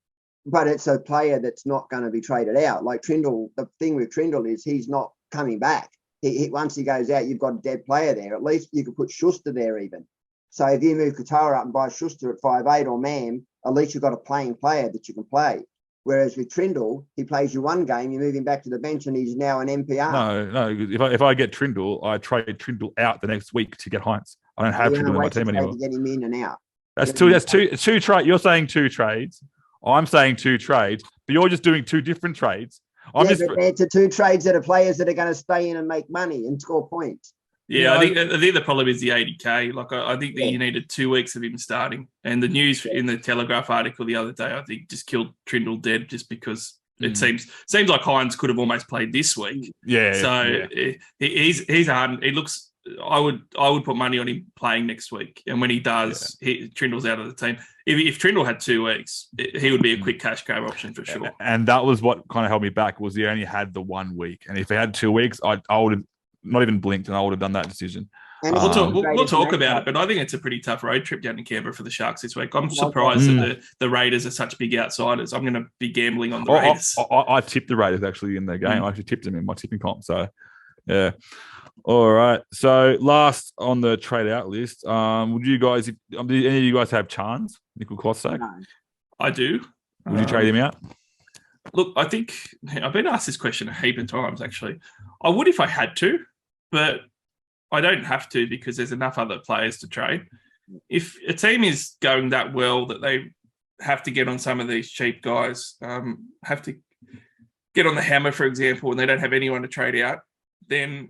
But it's a player that's not going to be traded out. Like Trindle, the thing with Trindle is he's not coming back. He once he goes out, you've got a dead player there. At least you could put Schuster there even. So if you move Katoa up and buy Schuster at 5'8" or Mam, at least you've got a playing player that you can play. Whereas with Trindle, he plays you one game, you move him back to the bench, and he's now an NPR. No. If I get Trindle, I trade Trindle out the next week to get Heinz. I don't have Trindle in my team anymore. To get him in and out. That's two trades. You're saying 2 trades. I'm saying 2 trades, but you're just doing 2 different trades. It's 2 trades that are players that are going to stay in and make money and score points. Yeah, I think the problem is the 80K. Like, I think that you needed 2 weeks of him starting. And the news in the Telegraph article the other day, I think, just killed Trindle dead just because it seems like Heinz could have almost played this week. Yeah. So he's hard. It looks. I would put money on him playing next week. And when he does, Trindle's out of the team. If Trindle had 2 weeks, he would be a quick cash grab option for sure. And that was what kind of held me back, was he only had the 1 week. And if he had 2 weeks, I would have not even blinked and I would have done that decision. And we'll talk about it, but I think it's a pretty tough road trip down to Canberra for the Sharks this week. I'm surprised that the Raiders are such big outsiders. I'm going to be gambling on the Raiders. I tipped the Raiders actually in their game. I actually tipped them in my tipping comp. So, yeah. All right. So, last on the trade out list, would you guys, do any of you guys have Chance, Nickel Klostak? No. I do. Would you trade him out? Look, I think I've been asked this question a heap of times, actually. I would if I had to, but I don't have to because there's enough other players to trade. If a team is going that well that they have to get on some of these cheap guys, have to get on the hammer, for example, and they don't have anyone to trade out, then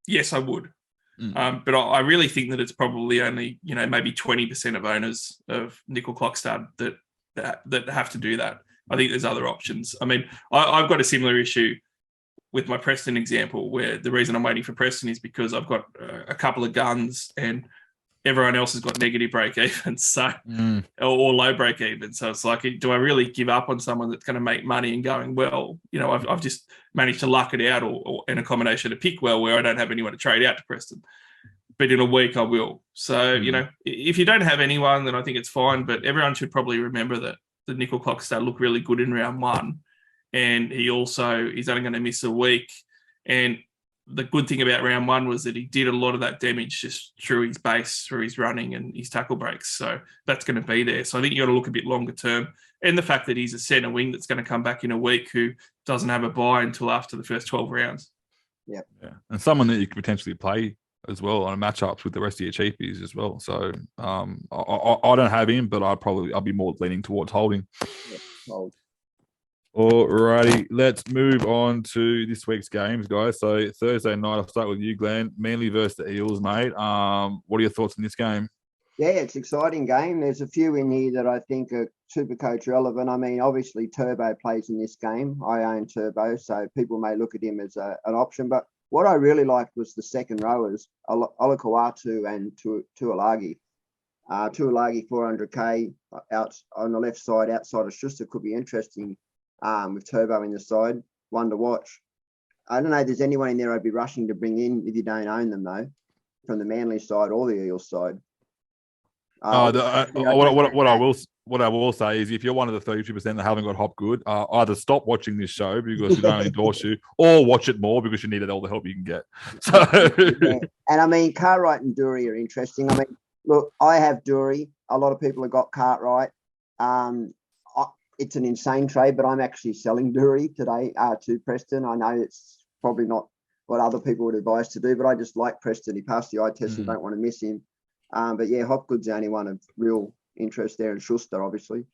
yes, I would. But I really think that it's probably only, maybe 20% of owners of Nickel Klokstad that have to do that. I think there's other options. I mean, I've got a similar issue with my Preston example, where the reason I'm waiting for Preston is because I've got a couple of guns and everyone else has got negative break evens, so or low break even. So it's like, do I really give up on someone that's going to make money and going well? I've just managed to luck it out, or in a combination to pick well where I don't have anyone to trade out to Preston. But in a week I will. So, if you don't have anyone, then I think it's fine. But everyone should probably remember that the Nickel Klokstad looked really good in round 1. And he's only going to miss a week. And the good thing about round 1 was that he did a lot of that damage just through his base, through his running and his tackle breaks. So that's going to be there. So I think you got to look a bit longer term. And the fact that he's a centre wing that's going to come back in a week who doesn't have a bye until after the first 12 rounds. Yeah. And someone that you could potentially play as well on matchups with the rest of your cheapies as well. So I don't have him, but I'll be more leaning towards holding. Yeah, hold. Alrighty, let's move on to this week's games, guys. So Thursday night, I'll start with you, Glenn. Manly versus the Eels, mate. What are your thoughts on this game? Yeah, it's an exciting game. There's a few in here that I think are super coach relevant. I mean, obviously Turbo plays in this game. I own Turbo, so people may look at him as an option. But what I really liked was the second rowers, Olakau'atu and Tuilagi. Tuilagi 400k out on the left side, outside of Schuster, could be interesting. With Turbo in the side, one to watch. I don't know if there's anyone in there I'd be rushing to bring in if you don't own them, though, from the Manly side or the Eels side. What I will say is, if you're one of the 32% that haven't got Hopgood, either stop watching this show because we don't endorse you, or watch it more because you need all the help you can get. So, yeah. And I mean, Cartwright and Dury are interesting. I mean, look, I have Dury. A lot of people have got Cartwright. It's an insane trade, but I'm actually selling Dury today to Preston. I know it's probably not what other people would advise to do, but I just like Preston. He passed the eye test and don't want to miss him. But yeah, Hopgood's the only one of real interest there, and Schuster, obviously.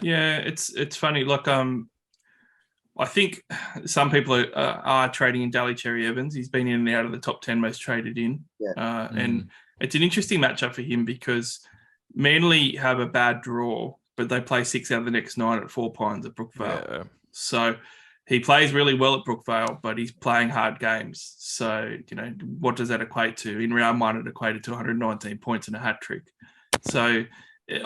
Yeah, it's funny. Like, I think some people are trading in Daly Cherry Evans. He's been in and out of the top 10 most traded in. Yeah. And it's an interesting matchup for him because Manly have a bad draw, but they play 6 out of the next 9 at 4 Pines at Brookvale. Yeah. So he plays really well at Brookvale, but he's playing hard games. So, what does that equate to? In round 1, it equated to 119 points and a hat trick. So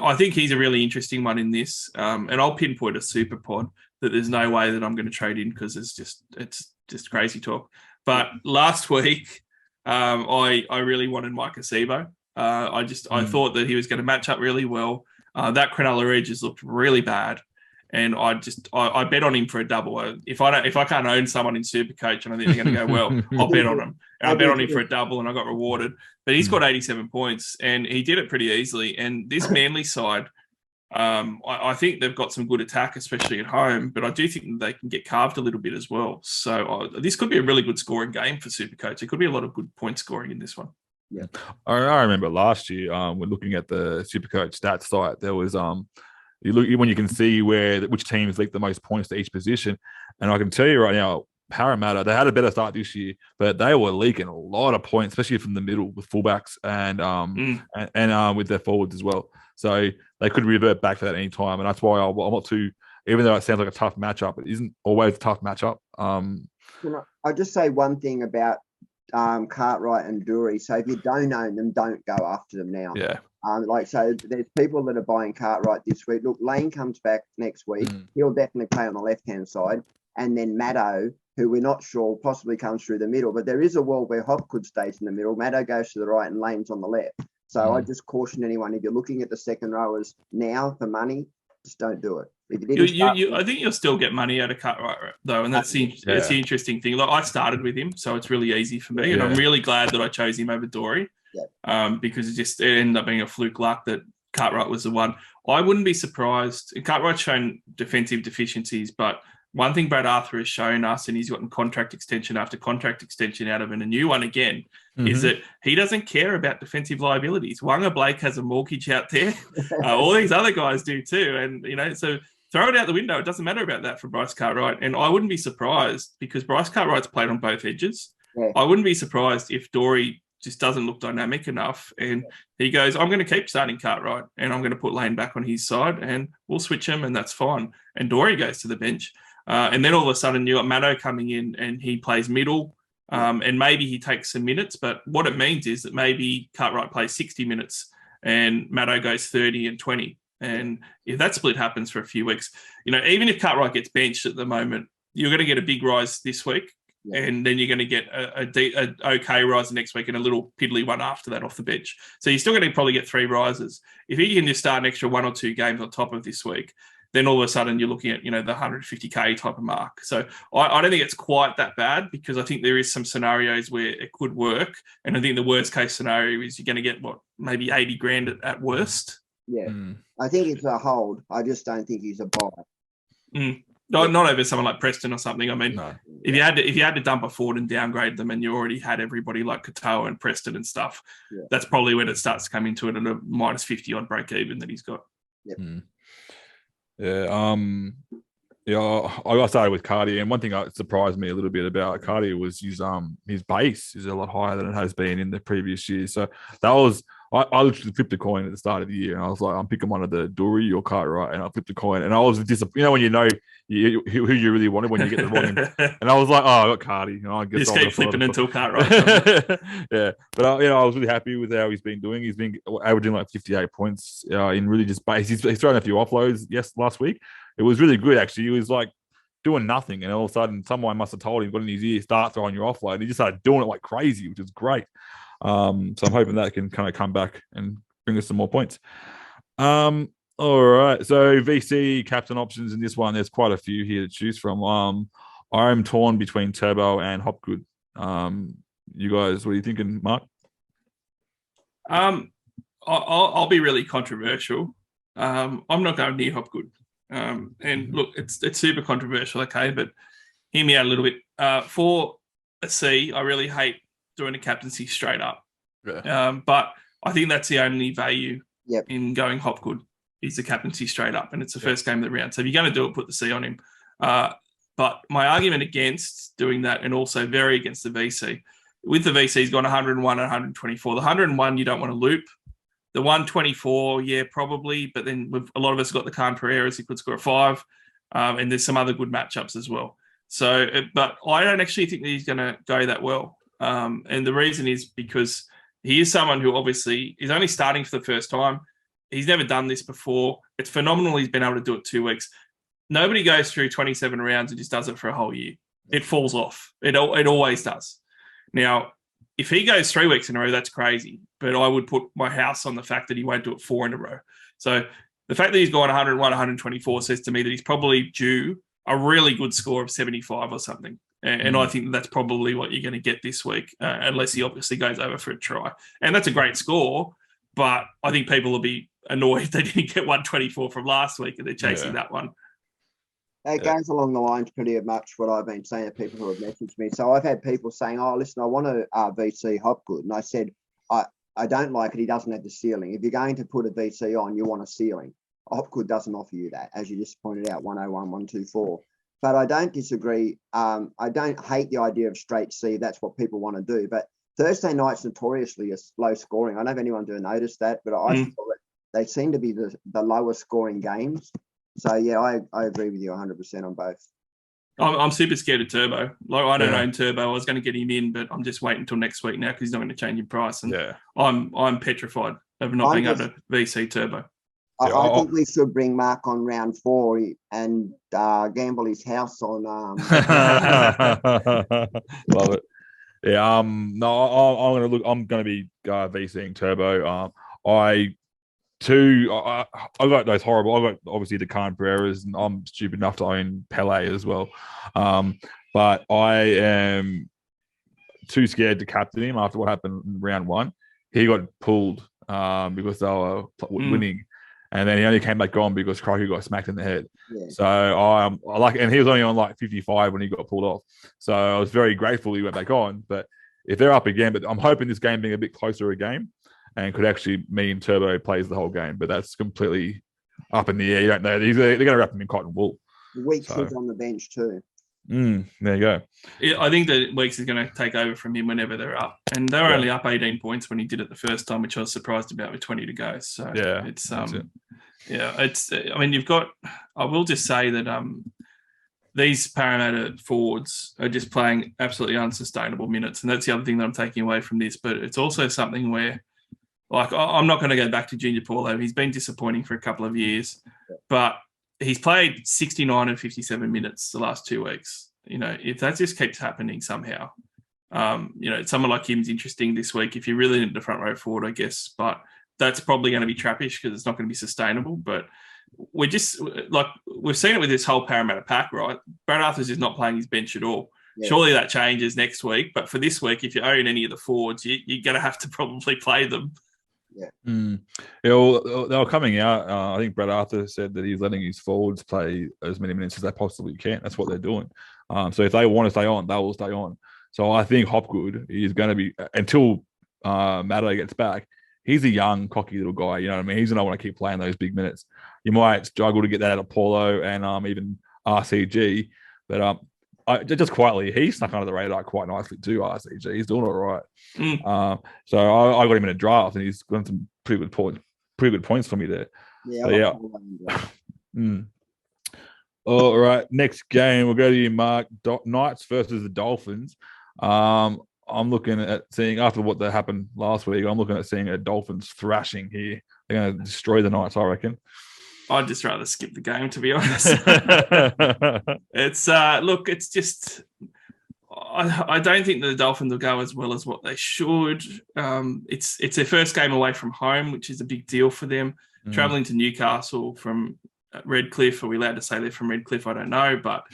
I think he's a really interesting one in this. And I'll pinpoint a super pod that there's no way that I'm going to trade in because it's just crazy talk. But last week, I really wanted Mike Acebo. I thought that he was going to match up really well. That Cronulla edge has looked really bad, and I bet on him for a double. If I can't own someone in Supercoach and I think they're going to go well, I'll bet on him. And I bet on him for a double, and I got rewarded. But he's got 87 points, and he did it pretty easily. And this Manly side, I think they've got some good attack, especially at home. But I do think that they can get carved a little bit as well. So this could be a really good scoring game for Supercoach. There could be a lot of good point scoring in this one. Yeah, I remember last year when looking at the Supercoach stats site, there was you look when you can see which teams leak the most points to each position, and I can tell you right now, Parramatta, they had a better start this year, but they were leaking a lot of points, especially from the middle with fullbacks and with their forwards as well. So they could revert back to that any time, and that's why I'm not too. Even though it sounds like a tough matchup, it isn't always a tough matchup. I'll just say one thing about Cartwright and Dury. So if you don't own them, don't go after them now. Yeah. So there's people that are buying Cartwright this week. Look, Lane comes back next week. He'll definitely play on the left-hand side. And then Maddo, who we're not sure, possibly comes through the middle. But there is a world where Hopgood stays in the middle. Maddo goes to the right and Lane's on the left. So I just caution anyone, if you're looking at the second rowers now for money, just don't do it. I think you'll still get money out of Cartwright though, and that's the interesting thing. Like I started with him, so it's really easy for me, and I'm really glad that I chose him over Dory, because it ended up being a fluke luck that Cartwright was the one. I wouldn't be surprised. Cartwright's shown defensive deficiencies, but one thing Brad Arthur has shown us, and he's gotten contract extension after contract extension out of it, and a new one again, is that he doesn't care about defensive liabilities. Wanga Blake has a mortgage out there. All these other guys do too. And, so throw it out the window. It doesn't matter about that for Bryce Cartwright. And I wouldn't be surprised because Bryce Cartwright's played on both edges. Yeah. I wouldn't be surprised if Dory just doesn't look dynamic enough. And he goes, I'm going to keep starting Cartwright and I'm going to put Lane back on his side and we'll switch him and that's fine. And Dory goes to the bench. And then all of a sudden you got Maddo coming in and he plays middle. And maybe he takes some minutes, but what it means is that maybe Cartwright plays 60 minutes and Maddo goes 30 and 20. And if that split happens for a few weeks, even if Cartwright gets benched at the moment, you're going to get a big rise this week. Yeah. And then you're going to get a okay rise next week and a little piddly one after that off the bench. So you're still going to probably get 3 rises. If he can just start an extra 1 or 2 games on top of this week, then all of a sudden you're looking at, the 150K type of mark. So I don't think it's quite that bad because I think there is some scenarios where it could work. And I think the worst case scenario is you're going to get maybe 80 grand at worst. Yeah. I think it's a hold. I just don't think he's a buy. Not over someone like Preston or something. I mean, no. if you had to dump a forward and downgrade them and you already had everybody like Katoa and Preston and stuff, that's probably when it starts to come into it at a minus 50 on break even that he's got. Yep. I got started with Cardi, and one thing that surprised me a little bit about Cardi was his base is a lot higher than it has been in the previous years. So that was I literally flipped a coin at the start of the year, and I was like, I'm picking one of the Dory or Cartwright, and I flipped a coin, and I was disappointed. When who you really wanted when you get the wrong, and I was like, I got Cardi. I guess just keep flipping until Cartwright. Yeah, but I was really happy with how he's been doing. He's been averaging like 58 points in really just base. He's thrown a few offloads. Last week it was really good actually. He was like doing nothing, and all of a sudden someone must have told him, got in his ear, start throwing your offload, and he just started doing it like crazy, which is great. So I'm hoping that can kind of come back and bring us some more points. All right. So VC captain options in this one, there's quite a few here to choose from. I'm torn between Turbo and Hopgood. You guys, what are you thinking, Mark? I'll be really controversial. I'm not going near Hopgood. And look, it's super controversial, okay, but hear me out a little bit. For a C, I really hate doing a captaincy straight up. Yeah. But I think that's the only value in going Hopgood is the captaincy straight up, and it's the first game of the round. So if you're going to do it, put the C on him. But my argument against doing that, and also very against the VC, with the VC, he's gone 101 and 124. The 101 you don't want to loop. The 124, probably. But then a lot of us got the Khan Pereiras, he could score a 5. And there's some other good matchups as well. So, but I don't actually think that he's going to go that well. And the reason is because he is someone who obviously is only starting for the first time. He's never done this before. It's phenomenal he's been able to do it 2 weeks. Nobody goes through 27 rounds and just does it for a whole year. It falls off. It always does. Now, if he goes 3 weeks in a row, that's crazy. But I would put my house on the fact that he won't do it 4 in a row. So the fact that he's gone 101, 124 says to me that he's probably due a really good score of 75 or something. And I think that's probably what you're going to get this week, unless he obviously goes over for a try. And that's a great score, but I think people will be annoyed they didn't get 124 from last week and they're chasing that one. It goes along the lines pretty much what I've been saying to people who have messaged me. So I've had people saying, oh, listen, I want to VC Hopgood. And I said, I don't like it. He doesn't have the ceiling. If you're going to put a VC on, you want a ceiling. Hopgood doesn't offer you that, as you just pointed out, 101, 124. But I don't disagree. I don't hate the idea of straight C. That's what people want to do. But Thursday night's notoriously a low scoring. I don't know if anyone do notice that, but I feel that they seem to be the lowest scoring games. So, yeah, I agree with you 100% on both. I'm super scared of Turbo. Like, I don't own Turbo. I was going to get him in, but I'm just waiting until next week now because he's not going to change in price. And I'm petrified of not being able to VC Turbo. I think we should bring Mark on round 4 and gamble his house on. Love it. Yeah. No, I'm going to be VCing Turbo. I got those horrible. I got obviously the Khan Pereiras, and I'm stupid enough to own Pele as well. But I am too scared to captain him after what happened in round 1. He got pulled because they were winning. And then he only came back on because Crikey got smacked in the head. Yeah. So I like, and he was only on like 55 when he got pulled off. So I was very grateful he went back on. But if they're up again, but I'm hoping this game being a bit closer a game and could actually mean Turbo plays the whole game. But that's completely up in the air. You don't know. They're going to wrap him in cotton wool. Weeks was on the bench too. There you go. Yeah, I think that Weeks is going to take over from him whenever they're up. And they were only up 18 points when he did it the first time, which I was surprised about with 20 to go. So it's I mean, you've got, I will just say that these Parramatta forwards are just playing absolutely unsustainable minutes. And that's the other thing that I'm taking away from this. But it's also something where, like, I'm not going to go back to Junior Paulo. He's been disappointing for a couple of years, but he's played 69 and 57 minutes the last 2 weeks. You know, if that just keeps happening somehow, you know, someone like him's interesting this week if you really need the front row forward, I guess. But that's probably going to be trappish because it's not going to be sustainable. But we're just, like, we've seen it with this whole Parramatta pack, right? Brad Arthurs is not playing his bench at all. Yeah. Surely that changes next week. But for this week, if you own any of the forwards, you're going to have to probably play them. Yeah. They were coming out. I think Brad Arthur said that he's letting his forwards play as many minutes as they possibly can. That's what they're doing. So if they want to stay on, they will stay on. So I think Hopgood is going to be, until Maddo gets back, he's a young, cocky little guy. You know what I mean? He's going to want to keep playing those big minutes. You might struggle to get that out of Paulo and even RCG. But just quietly, he snuck under the radar quite nicely too, RCG. He's doing all right. So I got him in a draft, and he's got some pretty good points for me there. Yeah. All right, next game we'll go to you, Mark. Knights versus the Dolphins. I'm looking at seeing, after what that happened last week, I'm looking at seeing a Dolphins thrashing here. They're going to destroy the Knights, I reckon. I'd just rather skip the game, to be honest. It's look, it's just, I don't think the Dolphins will go as well as what they should. It's their first game away from home, which is a big deal for them. Traveling to Newcastle from Redcliffe, are we allowed to say they're from Redcliffe? I don't know, but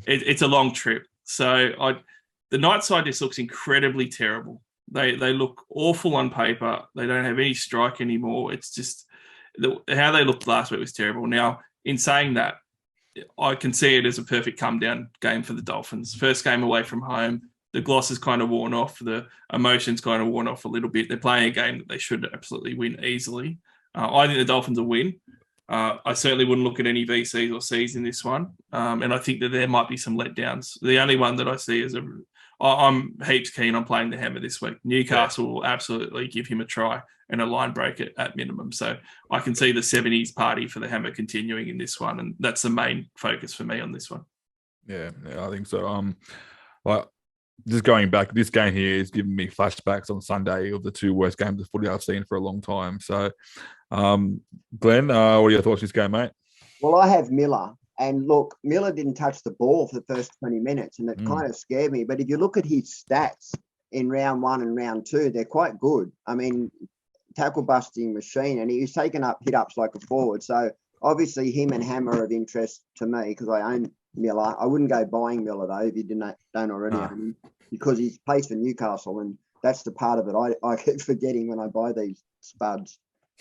it's a long trip. So the Knights side just looks incredibly terrible. They look awful on paper. They don't have any strike anymore. It's just how they looked last week was terrible. Now, in saying that, I can see it as a perfect come-down game for the Dolphins. First game away from home. The gloss is kind of worn off. The emotion's kind of worn off a little bit. They're playing a game that they should absolutely win easily. I think the Dolphins will win. I certainly wouldn't look at any VCs or Cs in this one. And I think that there might be some letdowns. The only one that I see is I'm heaps keen on playing the Hammer this week. Newcastle will absolutely give him a try and a line break at minimum. So I can see the 70s party for the Hammer continuing in this one. And that's the main focus for me on this one. Yeah, I think so. Well, just going back, this game here is giving me flashbacks on Sunday of the 2 worst games of footy I've seen for a long time. So, Glenn, what are your thoughts on this game, mate? Well, I have Miller. And look, Miller didn't touch the ball for the first 20 minutes, and it kind of scared me. But if you look at his stats in round 1 and round 2, they're quite good. I mean, tackle busting machine, and he's taken up hit ups like a forward. So obviously him and Hammer are of interest to me because I own Miller. I wouldn't go buying Miller though if you don't already own him, because he plays for Newcastle, and that's the part of it I keep forgetting when I buy these spuds.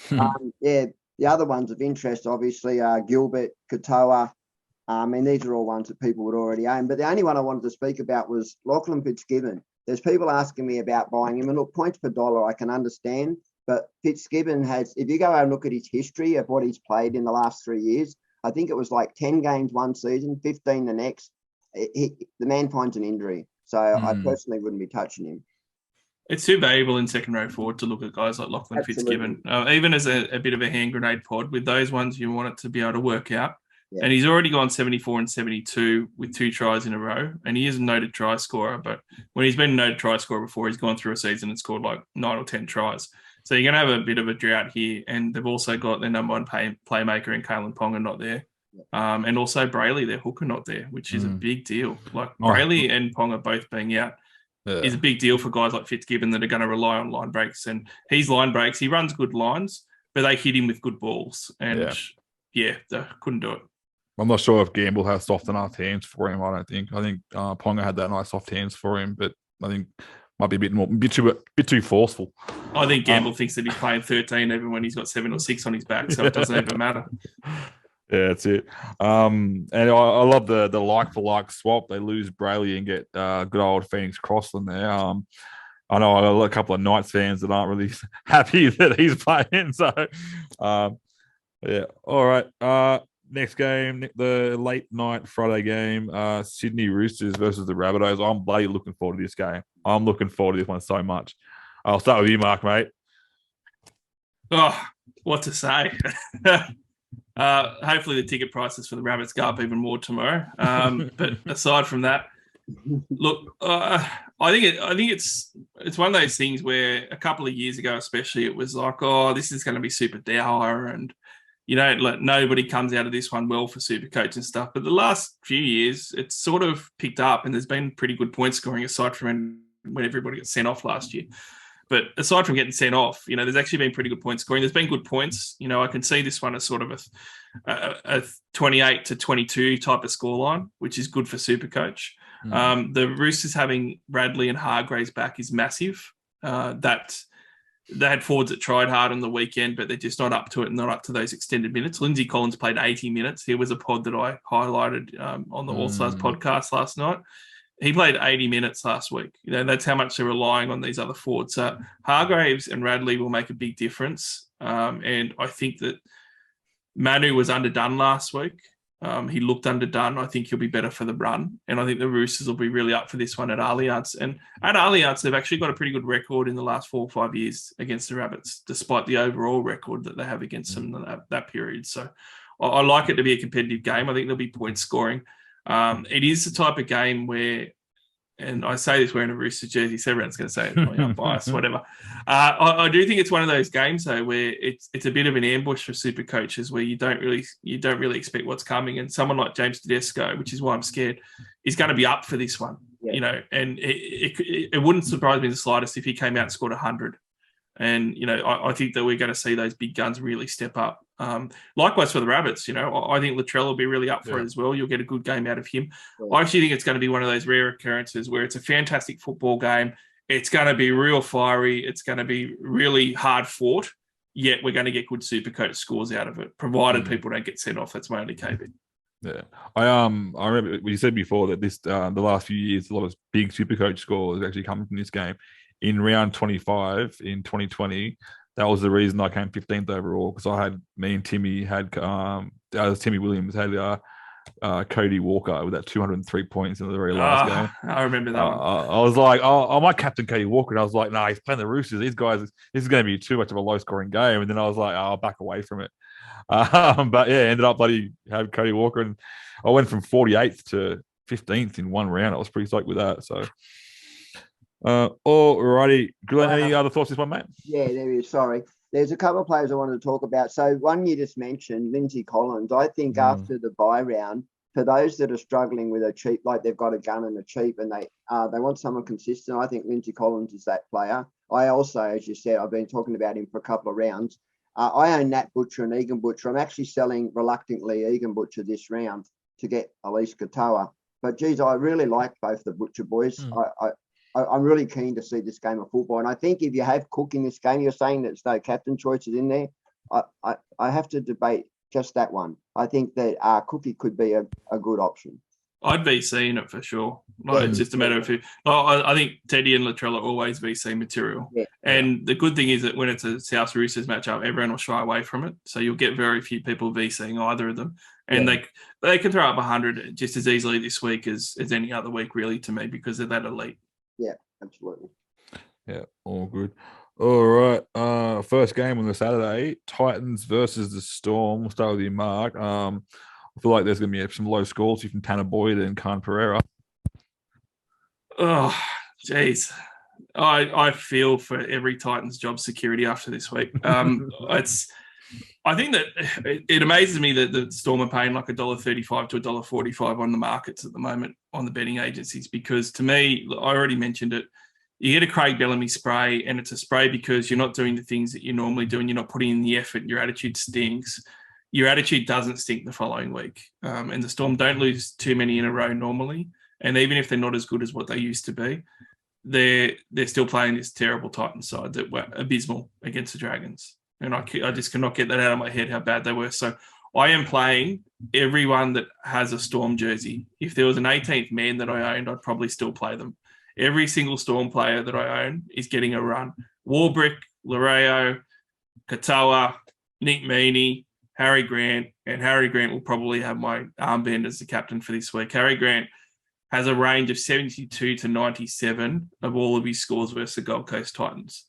The other ones of interest obviously are Gilbert, Katoa. And these are all ones that people would already own. But the only one I wanted to speak about was Lachlan Fitzgibbon. There's people asking me about buying him, and look, points per dollar I can understand, but Fitzgibbon has, if you go and look at his history of what he's played in the last 3 years, I think it was like 10 games one season, 15 the next. The man finds an injury. So I personally wouldn't be touching him. It's too valuable in second row forward to look at guys like Lachlan Fitzgibbon. Even as a bit of a hand grenade pod, with those ones you want it to be able to work out. Yeah. And he's already gone 74 and 72 with 2 tries in a row. And he is a noted try scorer. But when he's been a noted try scorer before, he's gone through a season and scored like 9 or 10 tries. So you're going to have a bit of a drought here. And they've also got their number one playmaker in Kalen Ponga not there. And also Brayley, their hooker, not there, which is a big deal. Like Brayley and Ponga both being out is a big deal for guys like Fitzgibbon that are going to rely on line breaks. And he's line breaks. He runs good lines, but they hit him with good balls. And they couldn't do it. I'm not sure if Gamble has soft enough hands for him. I don't think. I think Ponga had that nice soft hands for him, but I think might be a bit too forceful. I think Gamble thinks that he's playing 13 even when he's got 7 or 6 on his back, so it doesn't even matter. Yeah, that's it. And I love the like for like swap. They lose Brayley and get good old Phoenix Crossland there. I know I got a couple of Knights fans that aren't really happy that he's playing. So, all right. Next game, the late night Friday game, Sydney Roosters versus the Rabbitohs. I'm bloody looking forward to this game. I'm looking forward to this one so much. I'll start with you, Mark, mate. Oh, what to say? Hopefully the ticket prices for the Rabbits go up even more tomorrow. But aside from that, look, I think it's one of those things where a couple of years ago, especially, it was like, oh, this is going to be super dour, and nobody comes out of this one well for Supercoach and stuff. But the last few years, it's sort of picked up, and there's been pretty good point scoring aside from when everybody got sent off last year. But aside from getting sent off, there's actually been pretty good point scoring. There's been good points. I can see this one as sort of a 28 to 22 type of scoreline, which is good for Supercoach. The Roosters having Radley and Hargraves back is massive. They had forwards that tried hard on the weekend, but they're just not up to it and not up to those extended minutes. Lindsay Collins played 80 minutes. He was a pod that I highlighted on the All Stars podcast last night. He played 80 minutes last week. That's how much they're relying on these other forwards. So Hargraves and Radley will make a big difference. And I think that Manu was underdone last week. He looked underdone. I think he'll be better for the run. And I think the Roosters will be really up for this one at Allianz. And at Allianz, they've actually got a pretty good record in the last 4 or 5 years against the Rabbits, despite the overall record that they have against them in that period. So I like it to be a competitive game. I think there'll be point scoring. It is the type of game where, and I say this wearing a Roosters jersey, so everyone's going to say I'm biased, whatever. I do think it's one of those games though where it's a bit of an ambush for super coaches where you don't really expect what's coming, and someone like James Tedesco, which is why I'm scared, is going to be up for this one. Yeah. And it wouldn't surprise me the slightest if he came out and scored 100. And, I think that we're going to see those big guns really step up. Likewise for the Rabbits, I think Latrell will be really up for it as well. You'll get a good game out of him. I actually think it's going to be one of those rare occurrences where it's a fantastic football game. It's going to be real fiery. It's going to be really hard fought, yet we're going to get good Supercoach scores out of it, provided people don't get sent off. That's my only caveat. Yeah, I remember you said before that this the last few years a lot of big Supercoach scores actually come from this game. In round 25 in 2020, that was the reason I came 15th overall, because I had Timmy Williams had Cody Walker with that 203 points in the very last game. I remember that one. I was like, I might captain Cody Walker, and I was like, he's playing the Roosters. These guys, this is going to be too much of a low scoring game. And then I was like, I'll back away from it. But yeah, ended up had Cody Walker, and I went from 48th to 15th in one round. I was pretty stoked with that. So. Alrighty, Glenn, any other thoughts this one, mate? Yeah, there is. Sorry. There's a couple of players I wanted to talk about. So one you just mentioned, Lindsay Collins. I think after the bye round, for those that are struggling with a cheap, like they've got a gun and a cheap, and they want someone consistent, I think Lindsay Collins is that player. I also, as you said, I've been talking about him for a couple of rounds. I own Nat Butcher and Egan Butcher. I'm actually selling reluctantly Egan Butcher this round to get Elise Katoa. But geez, I really like both the Butcher boys. I'm really keen to see this game of football. And I think if you have Cook in this game, you're saying there's no captain choices in there. I have to debate just that one. I think that Cookie could be a good option. I'd VC in it for sure. Like, it's just a matter of who. I think Teddy and Latrell are always VC material. Yeah. And the good thing is that when it's a South Roosters matchup, everyone will shy away from it. So you'll get very few people VCing either of them. And they can throw up 100 just as easily this week as any other week, really, to me, because they're that elite. Yeah, absolutely. Yeah, all good. All right. First game on the Saturday, Titans versus the Storm. We'll start with you, Mark. I feel like there's going to be some low scores from Tanner Boyd and Khan Pereira. Oh, geez. I feel for every Titans job security after this week. I think that it amazes me that the Storm are paying like $1.35 to $1.45 on the markets at the moment on the betting agencies, because to me, I already mentioned it, you get a Craig Bellamy spray, and it's a spray because you're not doing the things that you normally do and you're not putting in the effort. Your attitude stinks. Your attitude doesn't stink the following week. And the Storm don't lose too many in a row normally. And even if they're not as good as what they used to be, they're still playing this terrible Titans side that were abysmal against the Dragons. And I just cannot get that out of my head how bad they were. So I am playing everyone that has a Storm jersey. If there was an 18th man that I owned, I'd probably still play them. Every single Storm player that I own is getting a run. Warbrick, Lario, Katoa, Nick Meaney, Harry Grant, and Harry Grant will probably have my armband as the captain for this week. Harry Grant has a range of 72 to 97 of all of his scores versus the Gold Coast Titans.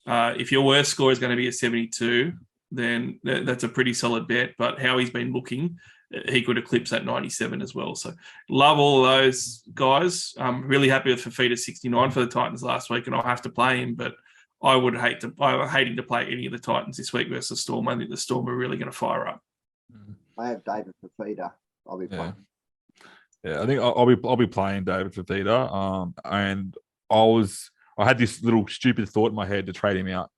If your worst score is going to be a 72, then that's a pretty solid bet. But how he's been looking, he could eclipse that 97 as well. So love all of those guys. I'm really happy with Fafita 69 for the Titans last week, and I'll have to play him. But I hating to play any of the Titans this week versus the Storm. I think the Storm are really going to fire up. I have David Fafita. I'll be playing. Yeah, I think I'll be playing David Fafita. And I had this little stupid thought in my head to trade him out,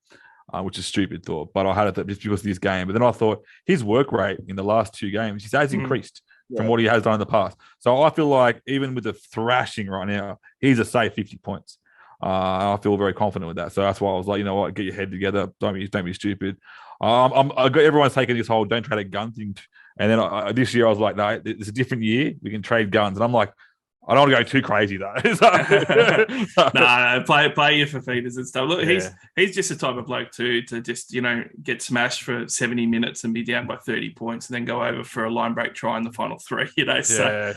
which is a stupid thought, but I had it just because of this game. But then I thought his work rate in the last two games, he has increased from what he has done in the past. So I feel like even with the thrashing right now, he's a safe 50 points. I feel very confident with that. So that's why I was like, you know what, get your head together. Don't be stupid. Everyone's taking this whole don't trade a gun thing. And then this year I was like, no, it's a different year. We can trade guns. And I'm like, I don't want to go too crazy though. No, play your Fafitas and stuff. Look, he's just the type of bloke to just get smashed for 70 minutes and be down by 30 points and then go over for a line break try in the final three. So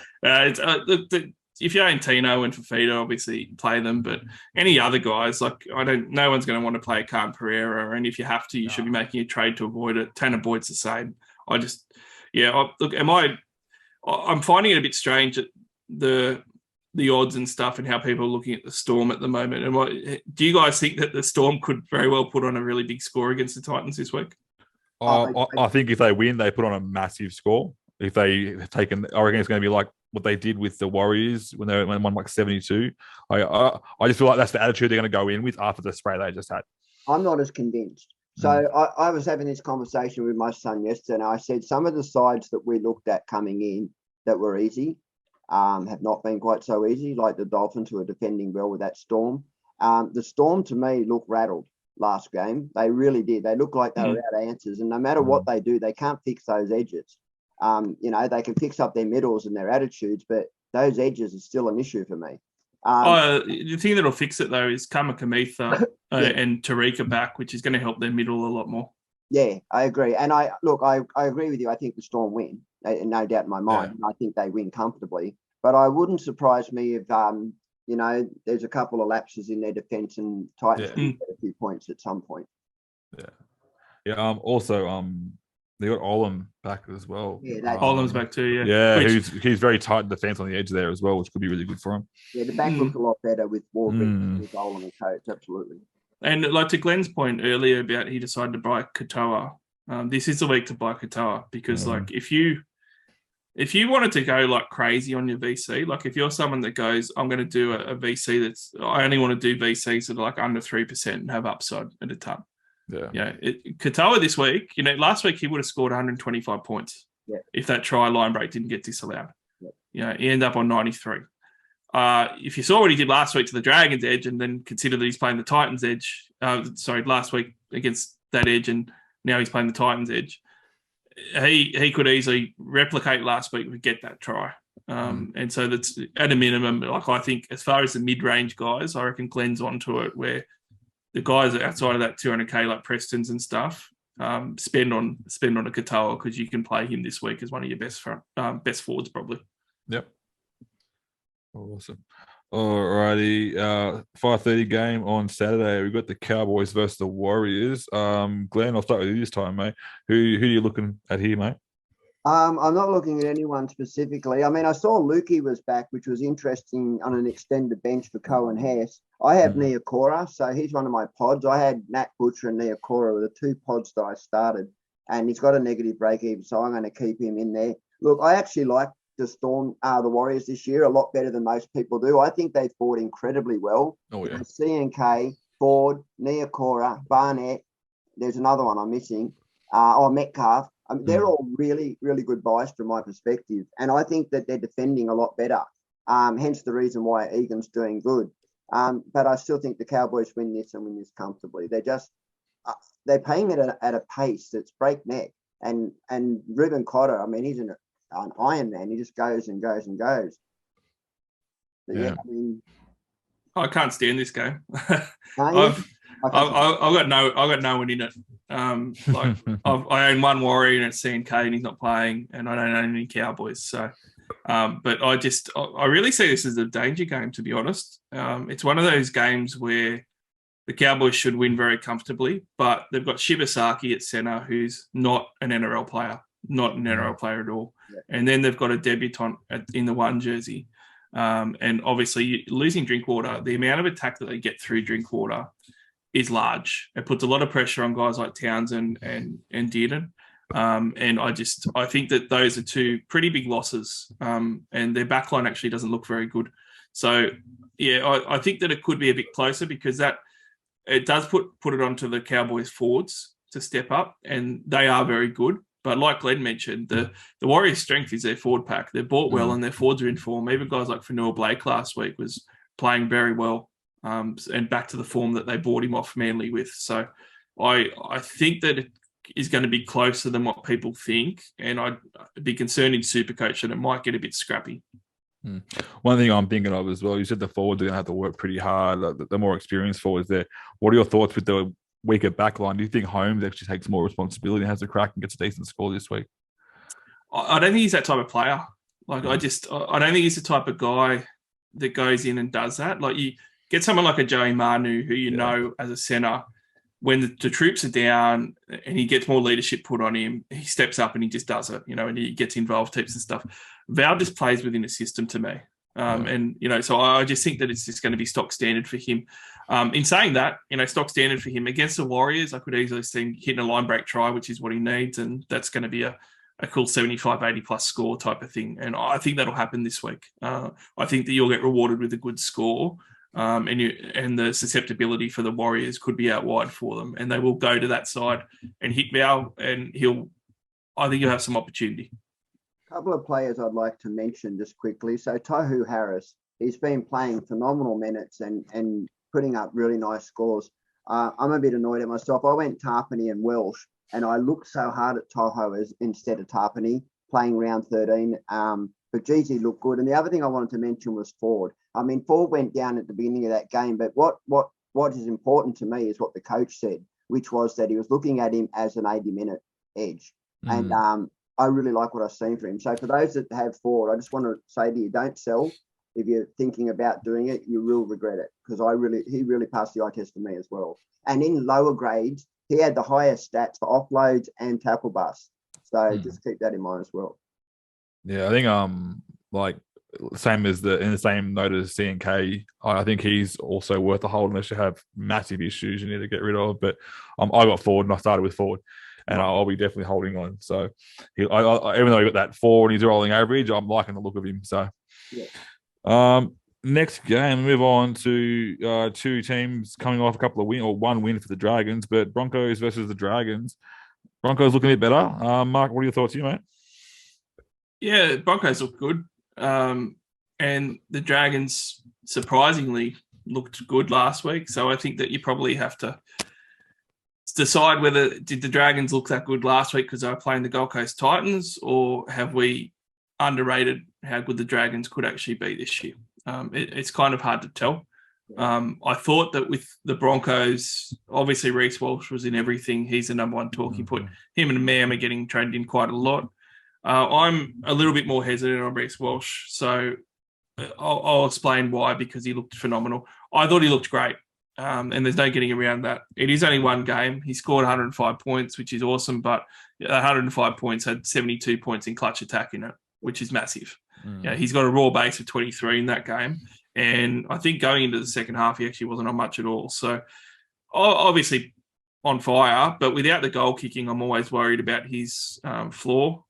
if you own Tino and Fafita, obviously play them. But any other guys, no one's going to want to play a Khan Pereira, and if you have to, you should be making a trade to avoid it. Tanner Boyd's the same. I'm finding it a bit strange that the odds and stuff and how people are looking at the Storm at the moment. And do you guys think that the Storm could very well put on a really big score against the Titans this week? I think if they win, they put on a massive score. If they have taken, I reckon it's going to be like what they did with the Warriors when they won like 72. I just feel like that's the attitude they're going to go in with after the spray they just had. I'm not as convinced. So I was having this conversation with my son yesterday, and I said some of the sides that we looked at coming in that were easy have not been quite so easy, like the Dolphins, who are defending well with that Storm. The Storm, to me, looked rattled last game. They really did. They looked like they were out of answers, and no matter what they do, they can't fix those edges. They can fix up their middles and their attitudes, but those edges are still an issue for me. The thing that'll fix it, though, is Kamikamitha and Tarika back, which is going to help their middle a lot more. Yeah, I agree. And I agree with you. I think the Storm win, no doubt in my mind. Yeah. I think they win comfortably. But I wouldn't surprise me if, there's a couple of lapses in their defence and Titans get a few points at some point. Yeah. Also, they got Olam back as well. Yeah, Olam's back too. Yeah. Yeah, he's very tight in defence on the edge there as well, which could be really good for him. Yeah, the back looks a lot better with Warbrick, with Olam and Coates, absolutely. And to Glenn's point earlier about he decided to buy Katoa, this is the week to buy Katoa because if if you wanted to go like crazy on your VC, like if you're someone that goes, I'm going to do a VC I only want to do VCs that are like under 3% and have upside at a ton. Yeah. Katoa this week, last week he would have scored 125 points if that try line break didn't get disallowed. He ended up on 93. If you saw what he did last week to the Dragons edge and then consider that he's playing the Titans edge, last week against that edge and now he's playing the Titans edge, he could easily replicate last week and get that try. And so that's at a minimum, like I think as far as the mid-range guys, I reckon Glenn's onto it where the guys outside of that 200K like Preston's and stuff, spend on a Katoa because you can play him this week as one of your best forwards probably. Yep. Awesome. Alrighty. 5:30 game on Saturday. We've got the Cowboys versus the Warriors. Glenn, I'll start with you this time, mate. Who are you looking at here, mate? I'm not looking at anyone specifically. I mean, I saw Lukey was back, which was interesting on an extended bench for Cohen Hess. I have Niokora, so he's one of my pods. I had Nat Butcher and Niokora were the two pods that I started, and he's got a negative break even, so I'm going to keep him in there. Look, I actually like the Storm, the Warriors this year a lot better than most people do. I think they fought incredibly well. Oh yeah. CNK, Ford, Niokora, Barnett. There's another one I'm missing. Metcalf. They're all really, really good buys from my perspective, and I think that they're defending a lot better. Hence the reason why Egan's doing good. But I still think the Cowboys win this and win this comfortably. They're paying it at a pace that's breakneck. And Ruben Cotter, I mean, he's an Iron Man. He just goes and goes and goes. But I mean, I can't stand this game. I've got no one in it. I own one Warrior and it's CNK and he's not playing, and I don't own any Cowboys. So, but I really see this as a danger game, to be honest. It's one of those games where the Cowboys should win very comfortably, but they've got Shibasaki at center, who's not an NRL player at all. Yeah. And then they've got a debutant in the one jersey. And obviously losing Drinkwater, the amount of attack that they get through Drinkwater is large. It puts a lot of pressure on guys like Townsend and Dearden. And I think that those are two pretty big losses. And their backline actually doesn't look very good. So I think that it could be a bit closer because that it does put it onto the Cowboys forwards to step up, and they are very good. But like Glenn mentioned, the Warriors' strength is their forward pack. They're bought well and their forwards are in form. Even guys like Fanua Blake last week was playing very well and back to the form that they bought him off Manly with. So I think that it is going to be closer than what people think, and I'd be concerned in Supercoach that it might get a bit scrappy. One thing I'm thinking of as well, you said the forwards are going to have to work pretty hard, the more experienced forwards there. What are your thoughts with the weaker backline? Do you think Holmes actually takes more responsibility and has a crack and gets a decent score this week? I don't think he's that type of player. Like I don't think he's the type of guy that goes in and does that. Like you get someone like a Joey Manu, who know as a centre, when the troops are down and he gets more leadership put on him, he steps up and he just does it, and he gets involved heaps and stuff. Val just plays within a system to me. And, so I just think that it's just going to be stock standard for him. In saying that, stock standard for him against the Warriors, I could easily see him hitting a line break try, which is what he needs. And that's going to be a cool 75, 80 plus score type of thing. And I think that'll happen this week. I think that you'll get rewarded with a good score. And the susceptibility for the Warriors could be out wide for them. And they will go to that side and hit Val, and I think you'll have some opportunity. A couple of players I'd like to mention just quickly. So Tohu Harris, he's been playing phenomenal minutes and putting up really nice scores. I'm a bit annoyed at myself. I went Tarpany and Welsh, and I looked so hard at Tohu instead of Tarpany playing round 13. But geez, he looked good. And the other thing I wanted to mention was Ford. I mean, Ford went down at the beginning of that game, but what is important to me is what the coach said, which was that he was looking at him as an 80-minute edge. And I really like what I've seen for him. So for those that have Ford, I just want to say to you, don't sell. If you're thinking about doing it, you will regret it, because he really passed the eye test for me as well. And in lower grades, he had the highest stats for offloads and tackle bust. So just keep that in mind as well. Yeah, I think same as in the same note as CNK, I think he's also worth a hold unless you have massive issues you need to get rid of. But I got Ford and I started with Ford. and I'll be definitely holding on. So, even though he got that 4 and he's rolling average, I'm liking the look of him. So, next game, move on to two teams coming off a couple of one win for the Dragons, but Broncos versus the Dragons. Broncos looking a bit better. Mark, what are your thoughts here, mate? Yeah, Broncos look good. And the Dragons surprisingly looked good last week. So I think that you probably have to decide whether did the Dragons look that good last week because they were playing the Gold Coast Titans, or have we underrated how good the Dragons could actually be this year? It's kind of hard to tell. I thought that with the Broncos, obviously Reece Walsh was in everything. He's the number one talking point. Him and Mam are getting traded in quite a lot. I'm a little bit more hesitant on Reece Walsh, so I'll explain why, because he looked phenomenal. I thought he looked great, and there's no getting around that. It is only one game. He scored 105 points, which is awesome, but 105 points had 72 points in clutch attack in it, which is massive. Yeah, he's got a raw base of 23 in that game, and I think going into the second half, he actually wasn't on much at all. So obviously on fire, but without the goal kicking, I'm always worried about his floor.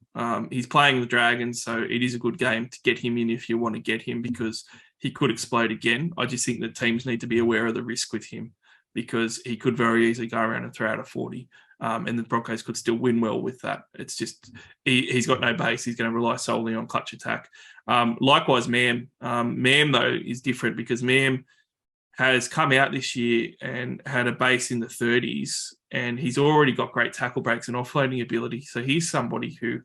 He's playing the Dragons, so it is a good game to get him in if you want to get him, because he could explode again. I just think that teams need to be aware of the risk with him, because he could very easily go around and throw out a 40. And the Broncos could still win well with that. It's just he's got no base. He's going to rely solely on clutch attack. Likewise, Mam. Mam, though, is different because Mam has come out this year and had a base in the 30s, and he's already got great tackle breaks and offloading ability. So he's somebody who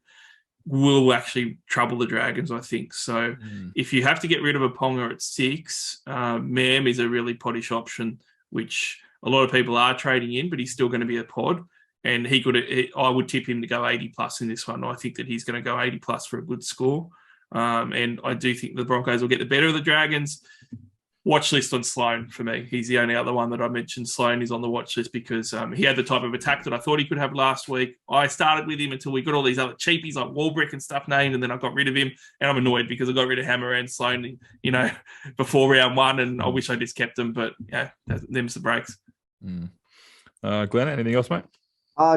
will actually trouble the Dragons, I think. So if you have to get rid of a Ponga at 6, Mam is a really poddish option, which a lot of people are trading in, but he's still going to be a pod. And I would tip him to go 80 plus in this one. I think that he's going to go 80 plus for a good score. And I do think the Broncos will get the better of the Dragons. Watch list on Sloan for me. He's the only other one that I mentioned. Sloan is on the watch list because he had the type of attack that I thought he could have last week. I started with him until we got all these other cheapies like Walbrick and stuff named, and then I got rid of him. And I'm annoyed because I got rid of Hammer and Sloan, before round 1, and I wish I just kept them. But yeah, them's the breaks. Glenn, anything else, mate?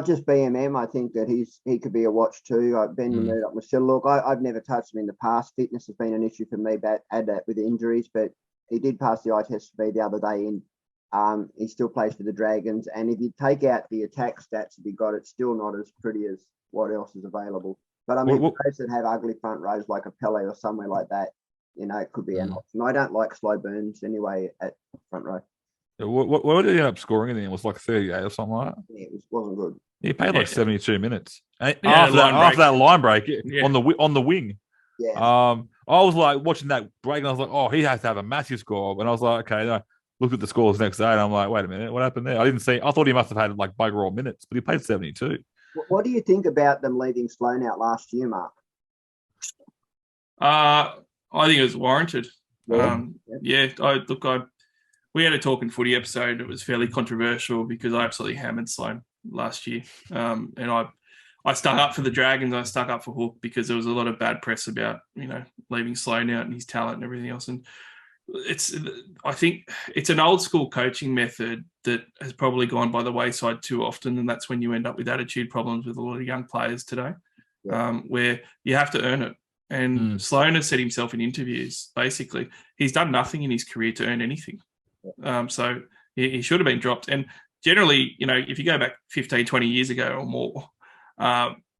Just BMM. I think that he could be a watch too. Ben Yamud up my still. Look, I've never touched him in the past. Fitness has been an issue for me, but add that with injuries. But he did pass the eye test for me the other day in. He still plays for the Dragons. And if you take out the attack stats that he got, it's still not as pretty as what else is available. But I mean, those that have ugly front rows like a Pele or somewhere like that, it could be an option. I don't like slow burns anyway at front row. What did he end up scoring in? It was like 38 or something like that. Yeah, it wasn't good. He played like 72 minutes after that line break on the wing. Yeah. I was like watching that break, and I was like, "Oh, he has to have a massive score." And I was like, "Okay." I looked at the scores next day, and I'm like, "Wait a minute, what happened there?" I thought he must have had like bugger all minutes, but he played 72. What do you think about them leaving Sloan out last year, Mark? I think it was warranted. We had a Talking Footy episode. It was fairly controversial because I absolutely hammered Sloan last year. And I stuck up for the Dragons. I stuck up for Hook because there was a lot of bad press about, leaving Sloan out and his talent and everything else. And I think it's an old school coaching method that has probably gone by the wayside too often. And that's when you end up with attitude problems with a lot of young players today, where you have to earn it. And Sloan has said himself in interviews, basically, he's done nothing in his career to earn anything. So he should have been dropped. And generally, if you go back 15, 20 years ago or more,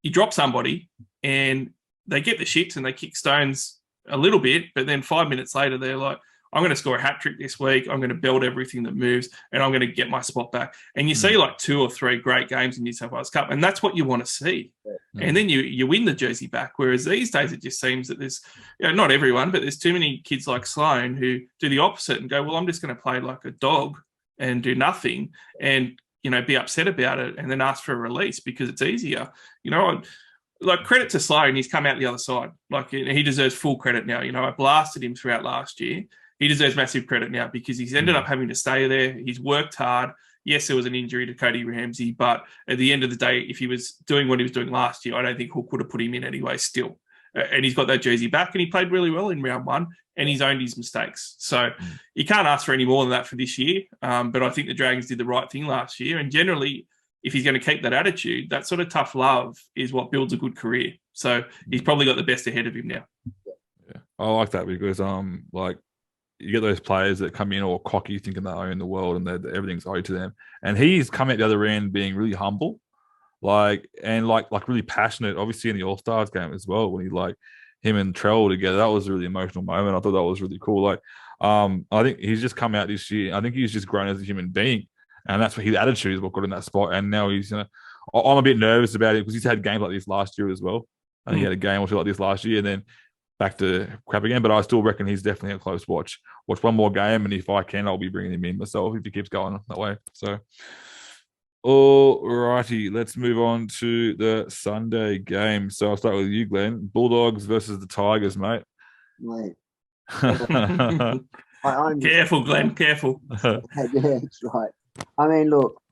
you drop somebody and they get the shits and they kick stones a little bit, but then 5 minutes later, they're like, I'm going to score a hat trick this week. I'm going to build everything that moves and I'm going to get my spot back. And you see like 2 or 3 great games in New South Wales Cup, and that's what you want to see. And then you win the jersey back. Whereas these days it just seems that there's, not everyone, but there's too many kids like Sloan who do the opposite and go, well, I'm just going to play like a dog and do nothing and, be upset about it and then ask for a release because it's easier. Like credit to Sloan, he's come out the other side. Like he deserves full credit now. I blasted him throughout last year. He deserves massive credit now because he's ended up having to stay there. He's worked hard. Yes, there was an injury to Cody Ramsey, but at the end of the day, if he was doing what he was doing last year, I don't think Hook would have put him in anyway still. And he's got that jersey back and he played really well in round 1 and he's owned his mistakes. So you can't ask for any more than that for this year. But I think the Dragons did the right thing last year. And generally, if he's going to keep that attitude, that sort of tough love is what builds a good career. So he's probably got the best ahead of him now. Yeah, I like that because like you get those players that come in all cocky, thinking they own the world and that everything's owed to them, and he's come out the other end being really humble, like really passionate. Obviously in the All Stars game as well, when he like him and Trell together, that was a really emotional moment. I thought that was really cool. Like, I think he's just come out this year. I think he's just grown as a human being, and that's what his attitude is what got in that spot. And now he's, I'm a bit nervous about it because he's had games like this last year as well. I think he had a game or two like this last year, and then back to crap again. But I still reckon he's definitely a close watch. Watch one more game, and if I can, I'll be bringing him in myself if he keeps going that way. So, all righty, let's move on to the Sunday game. So I'll start with you, Glenn. Bulldogs versus the Tigers, mate. Mate. Careful, Glenn. Careful. Yeah, that's right. I mean, look.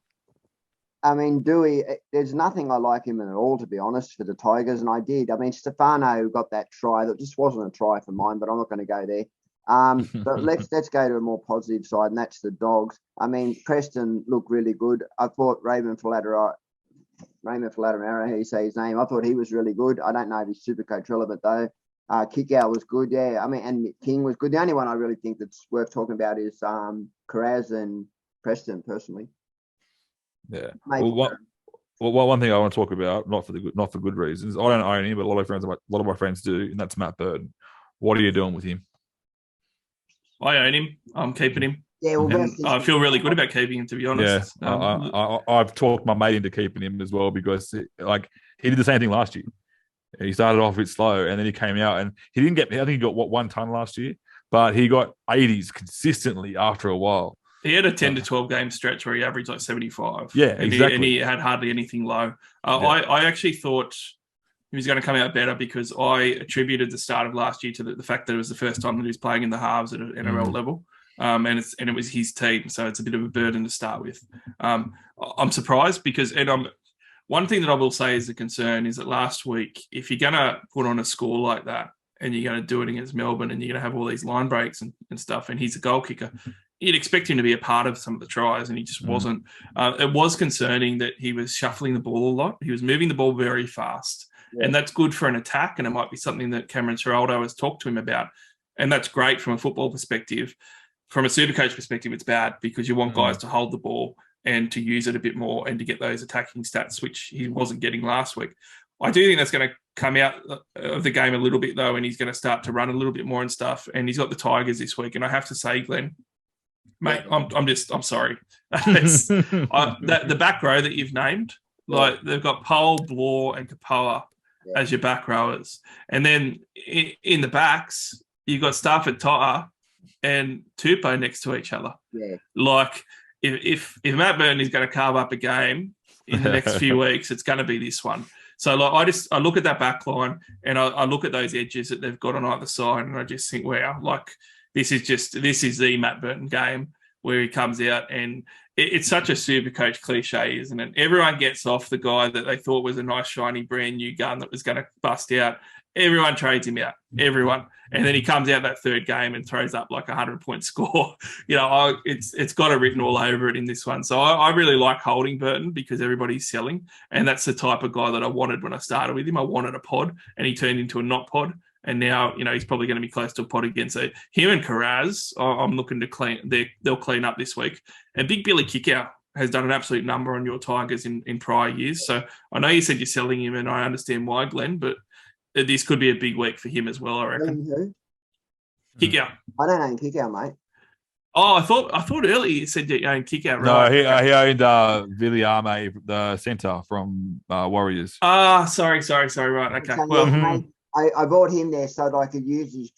I mean, Dewey, there's nothing I like him at all, to be honest, for the Tigers, and I did. I mean, Stefano got that try that just wasn't a try for mine, but I'm not going to go there. But let's go to a more positive side, and that's the Dogs. I mean, Preston looked really good. I thought Raymond Falatamara, how you say his name, I thought he was really good. I don't know if he's super coach relevant, though. Kickout was good, yeah. I mean, and King was good. The only one I really think that's worth talking about is Carraz and Preston, personally. Yeah. Well, one thing I want to talk about, not for good reasons. I don't own him, but a lot of my friends do, and that's Matt Burton. What are you doing with him? I own him. I'm keeping him. Yeah, well, I feel really good about keeping him, to be honest. Yeah, I've talked my mate into keeping him as well because he did the same thing last year. He started off a bit slow, and then he came out and he didn't get. I think he got 1 ton last year, but he got 80s consistently after a while. He had a 10 to 12 game stretch where he averaged like 75. Yeah, exactly. And he had hardly anything low. I actually thought he was going to come out better because I attributed the start of last year to the fact that it was the first time that he was playing in the halves at an NRL level. And it was his team. So it's a bit of a burden to start with. I'm surprised because one thing that I will say is a concern is that last week, if you're going to put on a score like that and you're going to do it against Melbourne and you're going to have all these line breaks and stuff, and he's a goal kicker, you'd expect him to be a part of some of the tries, and he just wasn't. It was concerning that he was shuffling the ball a lot. He was moving the ball very fast, and that's good for an attack, and it might be something that Cameron Ciraldo has talked to him about, and that's great from a football perspective. From a Supercoach perspective, it's bad because you want guys to hold the ball and to use it a bit more and to get those attacking stats, which he wasn't getting last week. I do think that's going to come out of the game a little bit, though, and he's going to start to run a little bit more and stuff, and he's got the Tigers this week, and I have to say, Glenn, mate, I'm sorry. The back row that you've named, like they've got Pole, Blore, and Kapoa as your back rowers, and then in the backs you've got Stafford To'a and Tupou next to each other. Yeah. Like if Matt Burton is going to carve up a game in the next few weeks, it's going to be this one. So like I look at that back line and I look at those edges that they've got on either side, and I just think, wow, like. This is the Matt Burton game where he comes out, and it's such a super coach cliche, isn't it? Everyone gets off the guy that they thought was a nice, shiny, brand new gun that was going to bust out. Everyone trades him out, everyone. And then he comes out that third game and throws up like 100-point score. It's got it written all over it in this one. So I really like holding Burton because everybody's selling. And that's the type of guy that I wanted when I started with him. I wanted a pod, and he turned into a not pod. And now, he's probably going to be close to a pot again. So him and Carraz, I'm looking to clean. They'll clean up this week. And Big Billy Kickout has done an absolute number on your Tigers in prior years. So I know you said you're selling him, and I understand why, Glenn, but this could be a big week for him as well, I reckon. Who? Kickout. I don't own Kickout, mate. Oh, I thought earlier you said you owned Kickout, No, right? he owned Viliame, the centre from Warriors. Sorry, right. Okay. So, Well, mate, I bought him there so that I could use his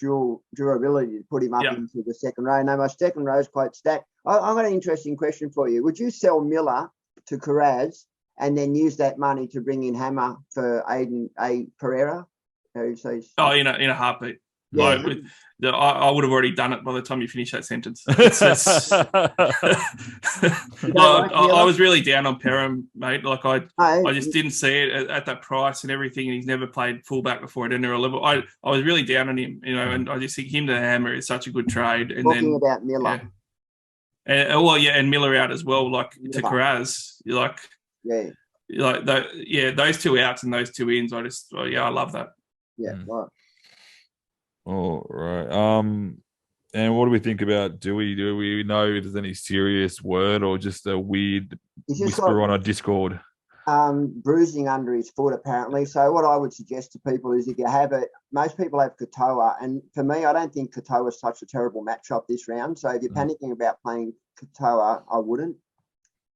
durability to put him up into the second row. No, my second row is quite stacked. I've got an interesting question for you. Would you sell Miller to Carraz and then use that money to bring in Hammer for Aiden Pereira? in a heartbeat. Yeah. I would have already done it by the time you finish that sentence. I was really down on Perham, mate. Like I just didn't see it at that price and everything. And he's never played fullback before at NRL level. I was really down on him, and I just think him to Hammer is such a good trade. And Talking about Miller. And Miller out as well, like to Carraz. Yeah, like those 2 outs and those 2 ins. I love that. yeah, right. All right. And what do we think about Dewey? Do we know if there's any serious word or just a weird He's just whisper got on a Discord? bruising under his foot apparently. So what I would suggest to people is if you have it, most people have Katoa, and for me, I don't think Katoa's such a terrible matchup this round. So if you're panicking about playing Katoa, I wouldn't.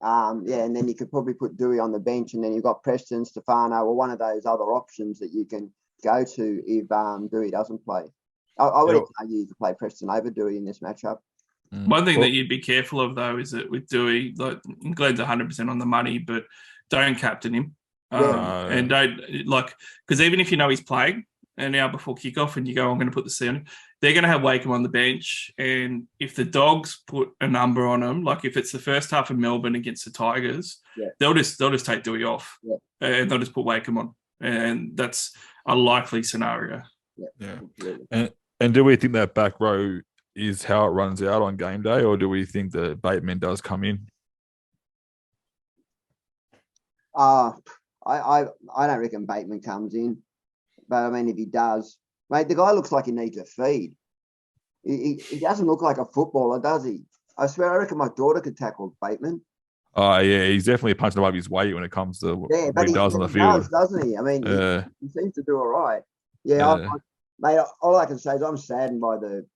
And then you could probably put Dewey on the bench, and then you've got Preston, Stefano, or one of those other options that you can go to if Dewey doesn't play. I would argue you could play Preston over Dewey in this matchup. One thing that you'd be careful of, though, is that with Dewey, like Glenn's 100% on the money, but don't captain him. And don't, because even if you know he's playing, and now before kickoff, and you go, I'm going to put the C on him, they're going to have Wakeham on the bench. And if the Dogs put a number on him, like if it's the first half of Melbourne against the Tigers, they'll just take Dewey off, and they'll just put Wakeham on, and that's a likely scenario. And do we think that back row is how it runs out on game day, or do we think that Bateman does come in? I don't reckon Bateman comes in, but I mean if he does, mate, the guy looks like he needs a feed. He doesn't look like a footballer, does he? I swear, I reckon my daughter could tackle Bateman. Yeah, he's definitely punching above his weight when it comes to what he does on the field, doesn't he? I mean, he seems to do all right. Mate, all I can say is I'm saddened by the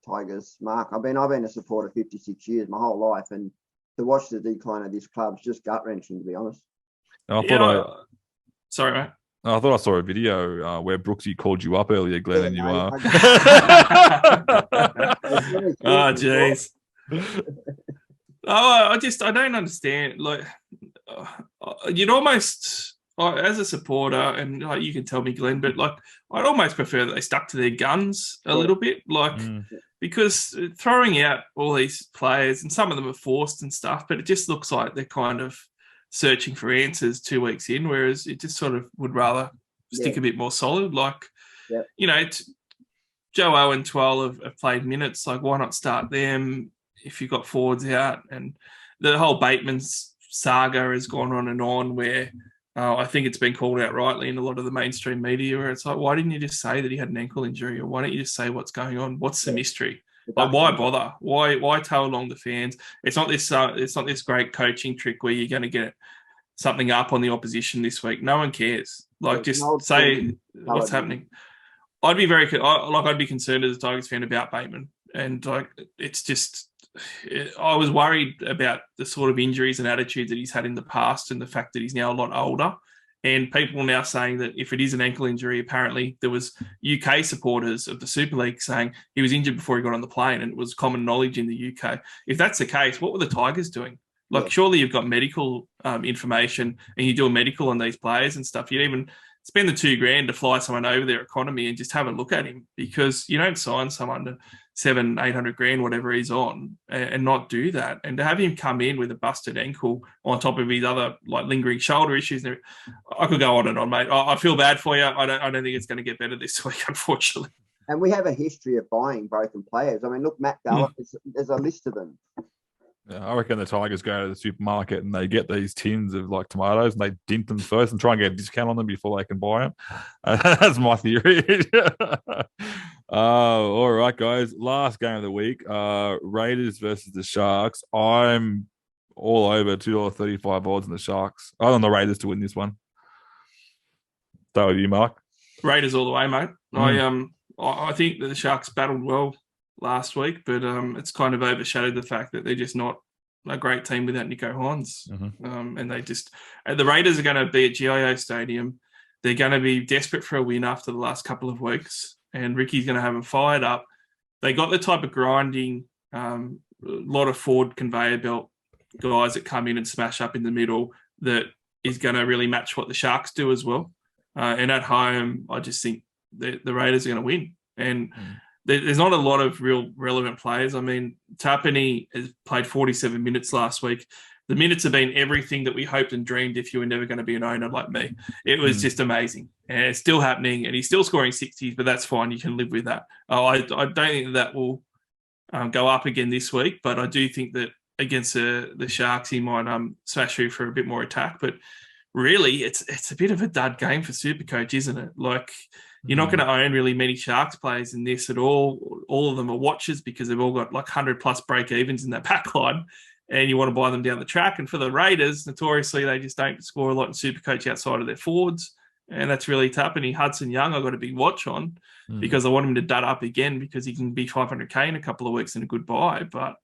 Tigers, Mark. I've been a supporter 56 years, my whole life, and to watch the decline of this club's just gut wrenching, to be honest. Sorry, mate. I thought I saw a video where Brooksy called you up earlier, Glenn, and you are. Oh, jeez. I don't understand. Like, you'd almost, as a supporter, and like you can tell me, Glenn, but like I'd almost prefer that they stuck to their guns a little bit, like because throwing out all these players, and some of them are forced and stuff, but it just looks like they're kind of searching for answers 2 weeks in, whereas it just sort of would rather stick a bit more solid. Like, Joe Owen, 12 have played minutes. Like, why not start them if you've got forwards out? And the whole Bateman's saga has gone on and on where I think it's been called out rightly in a lot of the mainstream media where it's like, why didn't you just say that he had an ankle injury? Or why don't you just say what's going on? What's the mystery? Like, why bother? Why tow along the fans? It's not this great coaching trick where you're going to get something up on the opposition this week. No one cares. Like, just say what's happening. I'd be concerned as a Tigers fan about Bateman, and like it's just. I was worried about the sort of injuries and attitude that he's had in the past, and the fact that he's now a lot older. And people are now saying that if it is an ankle injury, apparently there was UK supporters of the Super League saying he was injured before he got on the plane, and it was common knowledge in the UK. If that's the case, what were the Tigers doing? Like, surely you've got medical information and you do a medical on these players and stuff. You'd even spend the $2,000 to fly someone over their economy and just have a look at him, because you don't sign someone to $700,000-800,000, whatever he's on, and not do that. And to have him come in with a busted ankle on top of his other like lingering shoulder issues, I could go on and on, mate. I feel bad for you. I don't think it's going to get better this week, unfortunately. And we have a history of buying broken players. I mean, look, Matt Gallagher, there's a list of them. Yeah, I reckon the Tigers go to the supermarket and they get these tins of like tomatoes and they dint them first and try and get a discount on them before they can buy them. That's my theory. All right, guys. Last game of the week, Raiders versus the Sharks. I'm all over $2.35 odds on the Sharks. I want the Raiders to win this one. Start with you, Mark. Raiders all the way, mate. I think that the Sharks battled well last week, but it's kind of overshadowed the fact that they're just not a great team without Nico Hines. And the Raiders are going to be at GIO Stadium. They're going to be desperate for a win after the last couple of weeks, and Ricky's going to have them fired up. They got the type of grinding, lot of forward conveyor belt guys that come in and smash up in the middle that is going to really match what the Sharks do as well. And at home, I just think the Raiders are going to win. And there's not a lot of real relevant players. I mean, Tapani has played 47 minutes last week. The minutes have been everything that we hoped and dreamed if you were never going to be an owner like me. It was just amazing. And it's still happening, and he's still scoring 60s, but that's fine. You can live with that. I don't think that will go up again this week, but I do think that against the Sharks, he might smash through for a bit more attack. But really, it's a bit of a dud game for Supercoach, isn't it? Like, you're not going to own really many Sharks players in this at all. All of them are watchers because they've all got like 100+ break evens in that back line, and you want to buy them down the track. And for the Raiders, notoriously, they just don't score a lot in Supercoach outside of their forwards. And that's really tough. And Hudson Young, I've got a big watch on because I want him to dud up again because he can be 500K in a couple of weeks and a good buy. But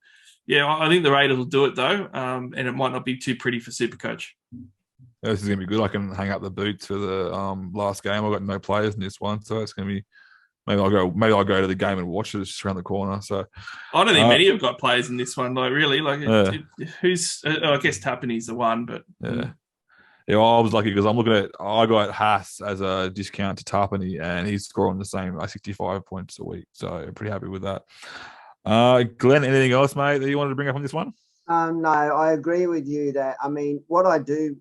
yeah, I think the Raiders will do it though. And it might not be too pretty for Supercoach. This is going to be good. I can hang up the boots for the last game. I've got no players in this one, so it's going to be. Maybe I'll go to the game and watch it. It's just around the corner. So I don't think many have got players in this one. Like really, like who's? I guess Tapani's the one, but yeah, I was lucky because I got Haas as a discount to Tapani, and he's scoring the same 65 points a week. So I'm pretty happy with that. Glenn, anything else, mate, that you wanted to bring up on this one? No, I agree with you that. I mean, what I do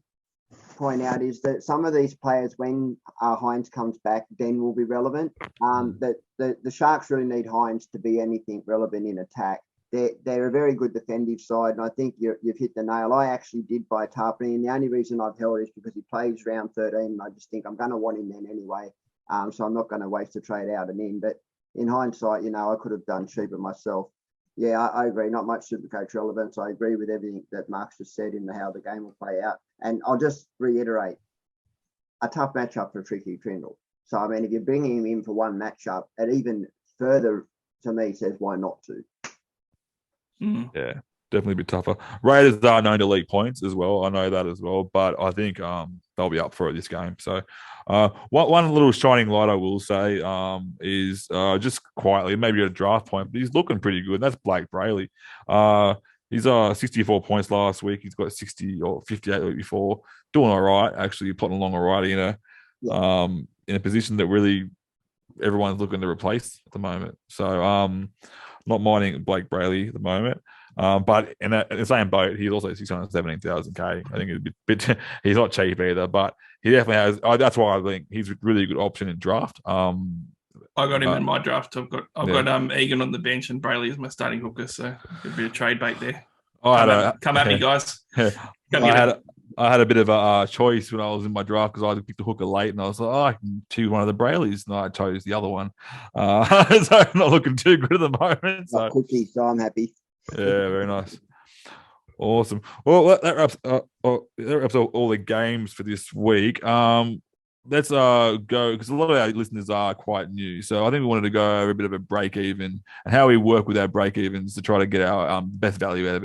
point out is that some of these players, when Hines comes back, then will be relevant. That the Sharks really need Hines to be anything relevant in attack. They're a very good defensive side, and I think you've hit the nail. I actually did buy Tarpany, and the only reason I've held it is because he plays round 13, and I just think I'm going to want him then anyway. So I'm not going to waste a trade out and in. But in hindsight, I could have done cheaper myself. Yeah, I agree. Not much Supercoach relevance. I agree with everything that Mark's just said in how the game will play out. And I'll just reiterate, a tough matchup for Tricky Trindle. So, I mean, if you're bringing him in for one matchup, it even further, to me, says why not to. Yeah, definitely a bit tougher. Raiders are known to leak points as well. I know that as well, but I think they'll be up for it this game. So one little shining light I will say is just quietly, maybe at a draft point, but he's looking pretty good. That's Blake Brayley. He's 64 points last week. He's got 60 or 58 the week before. Doing all right, actually plotting along all right in a position that really everyone's looking to replace at the moment. So not minding Blake Brayley at the moment. But in the same boat, he's also 617,000K. I think it's a bit he's not cheap either, but he definitely has. That's why I think he's a really good option in draft. I got him in my draft. I've got Egan on the bench and Brayley is my starting hooker, so a bit of trade bait there. Come at me, guys. I had a bit of a choice when I was in my draft because I picked the hooker late, and I was like, I can choose one of the Brayleys, and I chose the other one. So I'm not looking too good at the moment. So I'm happy. Yeah, very nice. Awesome. Well, that wraps up all the games for this week. Let's go, because a lot of our listeners are quite new. So I think we wanted to go over a bit of a break even and how we work with our break evens to try to get our best value out of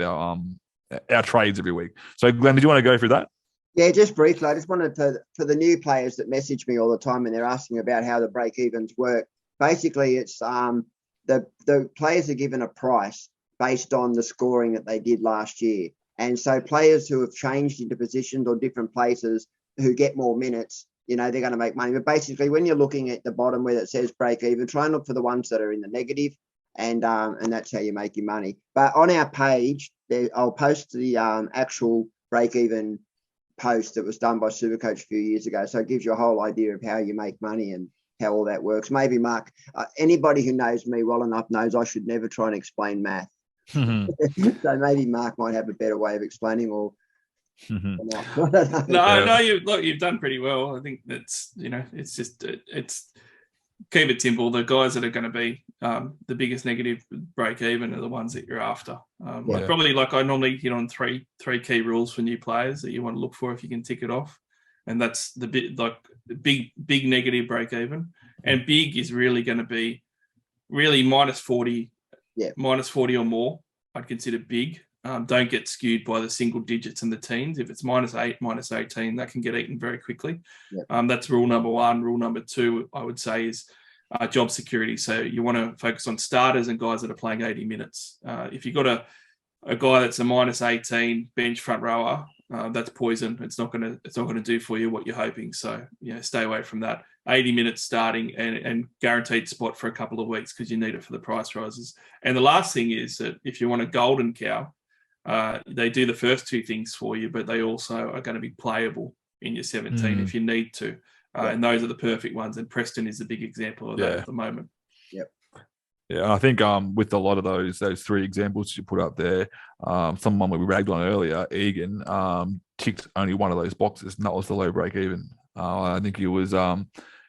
our trades every week. So Glenn, did you want to go through that? Yeah, just briefly. I just wanted to, for the new players that message me all the time and they're asking about how the break evens work. Basically, it's the players are given a price based on the scoring that they did last year. And so players who have changed into positions or different places who get more minutes, they're going to make money. But basically, when you're looking at the bottom where it says break even, try and look for the ones that are in the negative, and that's how you make your money. But on our page, I'll post the actual break even post that was done by Supercoach a few years ago. So it gives you a whole idea of how you make money and how all that works. Maybe Mark, anybody who knows me well enough knows I should never try and explain math. So maybe Mark might have a better way of explaining, or no, you've done pretty well. I think that's it's just it's keep it simple. The guys that are going to be the biggest negative break even are the ones that you're after. Probably I normally hit on three key rules for new players that you want to look for if you can tick it off, and that's the big negative break even, and big is really going to be really minus 40. Yeah. Minus 40 or more, I'd consider big. Don't get skewed by the single digits and the teens. If it's -8, -18, that can get eaten very quickly. Yeah. That's rule number one. Rule number two, I would say, is job security. So you want to focus on starters and guys that are playing 80 minutes. If you've got a guy that's a -18 bench front rower, that's poison. It's not going to do for you what you're hoping. So stay away from that. 80 minutes starting and guaranteed spot for a couple of weeks because you need it for the price rises. And the last thing is that if you want a golden cow, they do the first two things for you, but they also are going to be playable in your 17 if you need to. And those are the perfect ones. And Preston is a big example of that at the moment. Yep. Yeah, and I think with a lot of those three examples you put up there, someone we ragged on earlier, Egan, ticked only one of those boxes, and that was the low break even. I think he was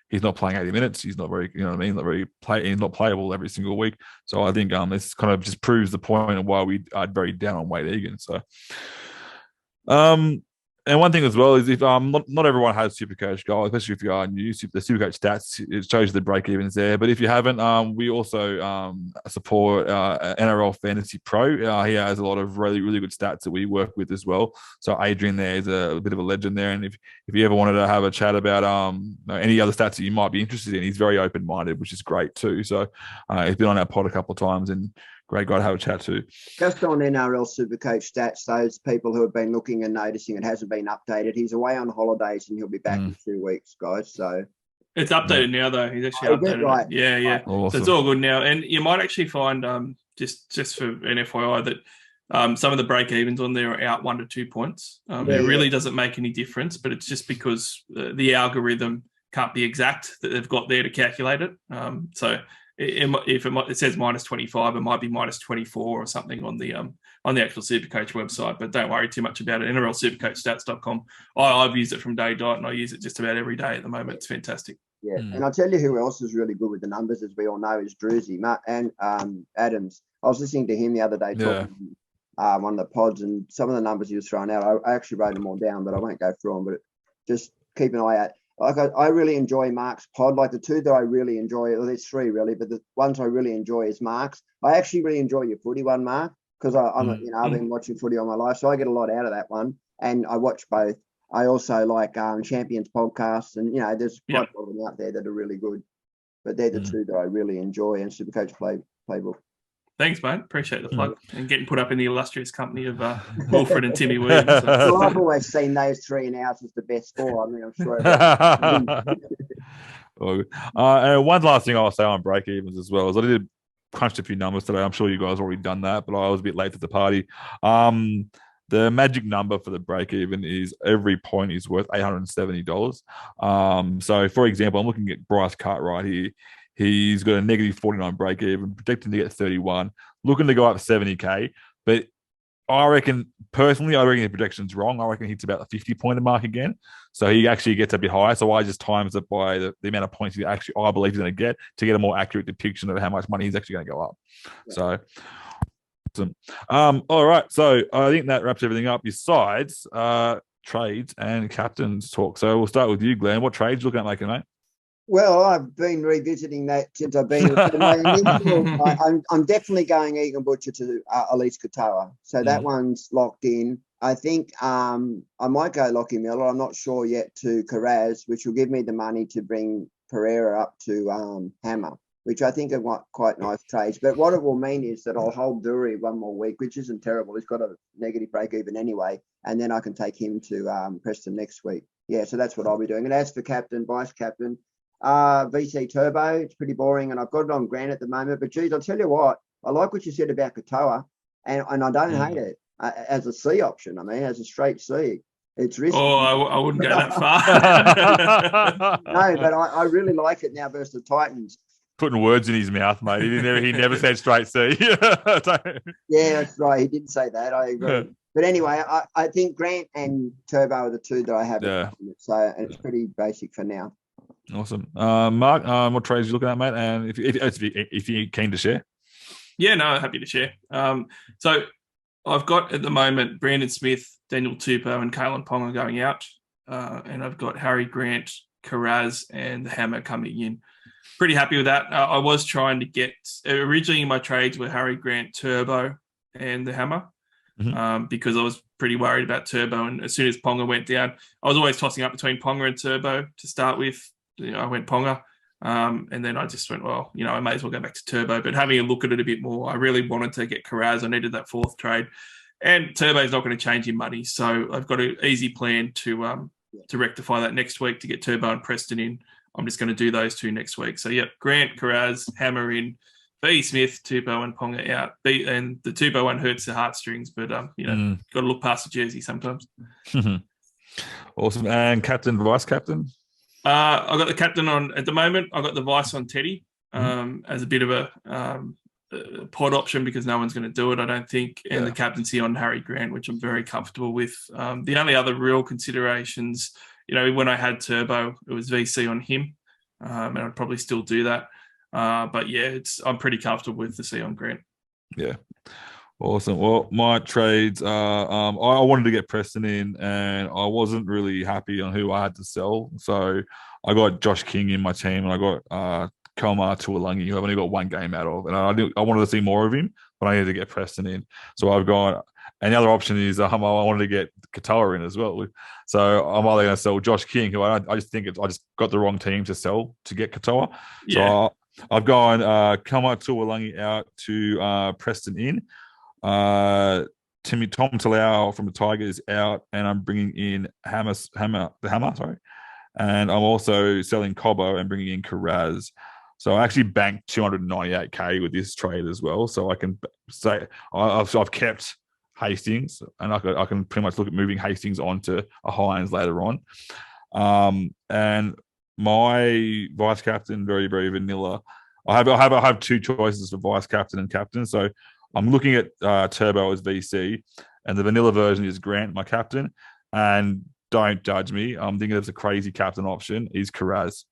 he's not playing 80 minutes. He's not very, you know what I mean, he's not playable every single week. So I think this kind of just proves the point of why we are very down on Wade Egan. So and one thing as well is if not everyone has Supercoach Gold, especially if you are new. The Supercoach stats, it shows the break evens there. But if you haven't, we also support NRL Fantasy Pro. He has a lot of really, really good stats that we work with as well. So Adrian there is a bit of a legend there. And if you ever wanted to have a chat about any other stats that you might be interested in, he's very open minded, which is great too. So he's been on our pod a couple of times and great guy to have a chat to. Just on NRL Supercoach stats, those people who have been looking and noticing it hasn't been updated. He's away on holidays and he'll be back in 2 weeks, guys. So it's updated now, though. He's actually updated. Right. Yeah. Awesome. So it's all good now. And you might actually find, just for an FYI, that some of the break evens on there are out 1 to 2 points. It really doesn't make any difference, but it's just because the algorithm can't be exact that they've got there to calculate it. So if it says minus 25, it might be minus 24 or something on the actual Supercoach website. But don't worry too much about it. NRLSupercoachstats.com. I've used it from day dot, and I use it just about every day at the moment. It's fantastic. Yeah, and I'll tell you who else is really good with the numbers, as we all know, is Druzy and Adams. I was listening to him the other day talking one of the pods, and some of the numbers he was throwing out, I actually wrote them all down, but I won't go through them. But just keep an eye out. Like I really enjoy Mark's pod. Like the two that I really enjoy, well, there's three really, but the ones I really enjoy is Mark's. I actually really enjoy your footy one, Mark, because I've been watching footy all my life, so I get a lot out of that one, and I watch both. I also like Champions podcasts, and there's quite a lot of them out there that are really good, but they're the two that I really enjoy, and Supercoach Playbook. Thanks, mate. Appreciate the plug and getting put up in the illustrious company of Wilfred and Timmy Williams. Well, I've always seen those three and ours as the best four. I mean, I'm sure. And one last thing I'll say on break evens as well is I did crunch a few numbers today. I'm sure you guys already done that, but I was a bit late to the party. The magic number for the break even is every point is worth $870. So, for example, I'm looking at Bryce Cartwright here. He's got a negative 49 break even, predicting to get 31, looking to go up 70K. But I reckon the projection's wrong. I reckon he hits about the 50-pointer mark again. So he actually gets a bit higher. So I just times it by the amount of points I believe he's going to get a more accurate depiction of how much money he's actually going to go up. Yeah. So awesome. All right. So I think that wraps everything up besides trades and captains talk. So we'll start with you, Glenn. What trades are you looking at making, mate? Well, I've been revisiting that since I've been. I'm definitely going Egan Butcher to Elise Katoa. So that one's locked in. I think I might go Lockie Miller. I'm not sure yet to Carraz, which will give me the money to bring Pereira up to Hammer, which I think are quite nice trades. But what it will mean is that I'll hold Dury one more week, which isn't terrible. He's got a negative break even anyway. And then I can take him to Preston next week. Yeah, so that's what I'll be doing. And as for captain, vice captain, VC Turbo, it's pretty boring, and I've got it on Grant at the moment. But geez, I'll tell you what, I like what you said about Katoa, and I don't hate it as a C option. I mean, as a straight C, it's risky. Oh, I wouldn't go that far. No, but I really like it now versus the Titans. Putting words in his mouth, mate. He never said straight C. Yeah, that's right. He didn't say that. I agree. Yeah. But anyway, I think Grant and Turbo are the two that I have. Yeah. So it's pretty basic for now. Awesome. Mark, what trades are you looking at, mate? And if you're keen to share. Yeah, no, happy to share. So I've got at the moment Brandon Smith, Daniel Tupou and Kalen Ponga going out. And I've got Harry Grant, Carraz and the Hammer coming in. Pretty happy with that. I was trying to get, originally my trades were Harry Grant, Turbo and the Hammer. Because I was pretty worried about Turbo. And as soon as Ponga went down, I was always tossing up between Ponga and Turbo to start with. I went Ponga. And then I just went, well, I may as well go back to Turbo. But having a look at it a bit more, I really wanted to get Carraz. I needed that fourth trade. And Turbo's not going to change in money. So I've got an easy plan to rectify that next week to get Turbo and Preston in. I'm just going to do those two next week. So, Grant, Carraz, Hammer in. B. Smith, Tupou and Ponga out. And the Tupou one hurts the heartstrings, but, got to look past the jersey sometimes. Awesome. And captain, vice captain? I got the captain on, at the moment, I got the vice on Teddy. as a bit of a pod option because no one's going to do it, I don't think, and the captaincy on Harry Grant, which I'm very comfortable with. The only other real considerations, when I had Turbo, it was VC on him, and I'd probably still do that. But yeah, I'm pretty comfortable with the C on Grant. Yeah. Awesome. Well, my trades are, I wanted to get Preston in and I wasn't really happy on who I had to sell. So I got Josh King in my team and I got Kelmar Tuolangi, who I've only got one game out of. And I wanted to see more of him, but I needed to get Preston in. So I've got, and the other option is I wanted to get Katoa in as well. So I'm either going to sell Josh King, who I just think I just got the wrong team to sell to get Katoa. Yeah. So I've gone Kelmar Tuolangi out to Preston in. Tom Talau from the Tigers out, and I'm bringing in Hammer, sorry, and I'm also selling Cobbo and bringing in Carraz. So I actually banked 298k with this trade as well. So I can say I've kept Hastings, and I can pretty much look at moving Hastings onto a Hines later on. And my vice captain, very very vanilla. I have two choices for vice captain and captain. So I'm looking at Turbo as VC, and the vanilla version is Grant, my captain. And don't judge me. I'm thinking it's a crazy captain option. Is Carraz.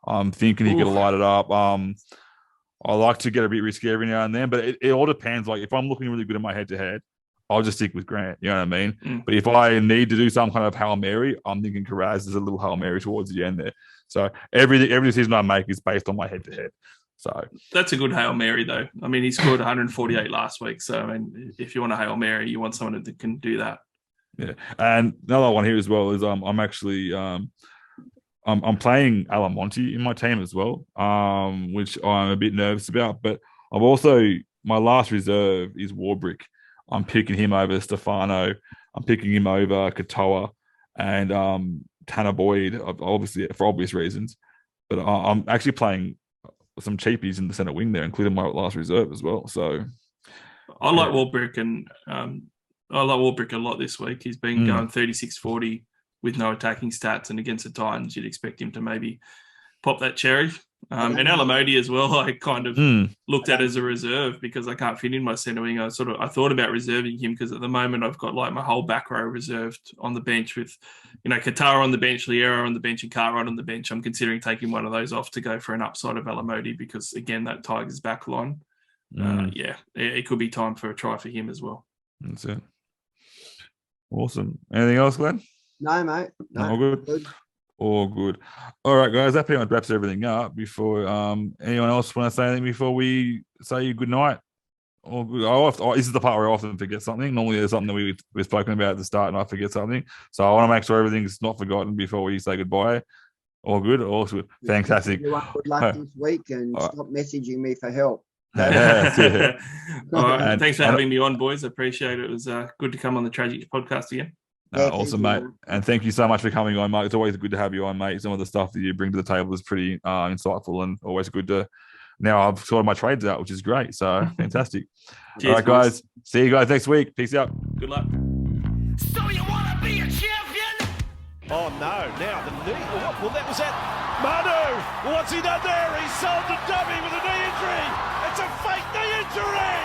I'm thinking he could light it up. I like to get a bit risky every now and then, but it all depends. Like if I'm looking really good in my head-to-head, I'll just stick with Grant. You know what I mean? But if I need to do some kind of Hail Mary, I'm thinking Carraz is a little Hail Mary towards the end there. So every decision I make is based on my head-to-head. So that's a good Hail Mary, though. I mean, he scored 148 last week. So, I mean, if you want a Hail Mary, you want someone that can do that. Yeah. And another one here as well is I'm actually I'm playing Alamonte in my team as well, which I'm a bit nervous about. But I've also, my last reserve is Warbrick. I'm picking him over Stefano. I'm picking him over Katoa and Tanner Boyd, obviously for obvious reasons. But I'm actually playing some cheapies in the centre wing there, including my last reserve as well. So I like Warbrick, and I like Warbrick a lot this week. He's been going 36-40 with no attacking stats, and against the Titans, you'd expect him to maybe pop that cherry. And Alamodi as well, I kind of looked at as a reserve because I can't fit in my centre wing. I thought about reserving him because at the moment I've got like my whole back row reserved on the bench with, Katara on the bench, Liera on the bench, and Cartwright on the bench. I'm considering taking one of those off to go for an upside of Alamodi because, again, that Tigers back line, it could be time for a try for him as well. That's it. Awesome. Anything else, Glenn? No, mate. No, all good. All good. All right, guys. That pretty much wraps everything up. Before anyone else want to say anything before we say good night? All good. This is the part where I often forget something. Normally, there's something that we've spoken about at the start, and I forget something. So I want to make sure everything's not forgotten before we say goodbye. All good. All good. Fantastic. Everyone, good luck this week, and stop messaging me for help. All right. Thanks for having me on, boys. I appreciate it. It was good to come on the Tragic podcast again. Awesome, mate. And thank you so much for coming on, mate. It's always good to have you on, mate. Some of the stuff that you bring to the table is pretty insightful and always good to. Now I've sorted my trades out, which is great. So fantastic. Cheers, all right, guys. See you guys next week. Peace out. Good luck. So you want to be a champion? Oh no! Now the knee. Well, that was it. Manu, what's he done there? He sold the dummy with a knee injury. It's a fake knee injury.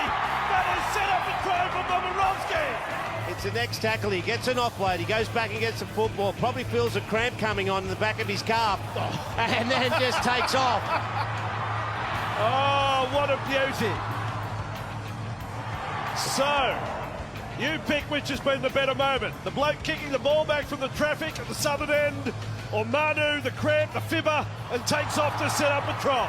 Manu set up a try for Momirovski. It's the next tackle. He gets an offload. He goes back and gets the football. Probably feels a cramp coming on in the back of his calf. And then just takes off. Oh, what a beauty. So, you pick which has been the better moment. The bloke kicking the ball back from the traffic at the southern end, or Manu, the cramp, the fibber, and takes off to set up a try.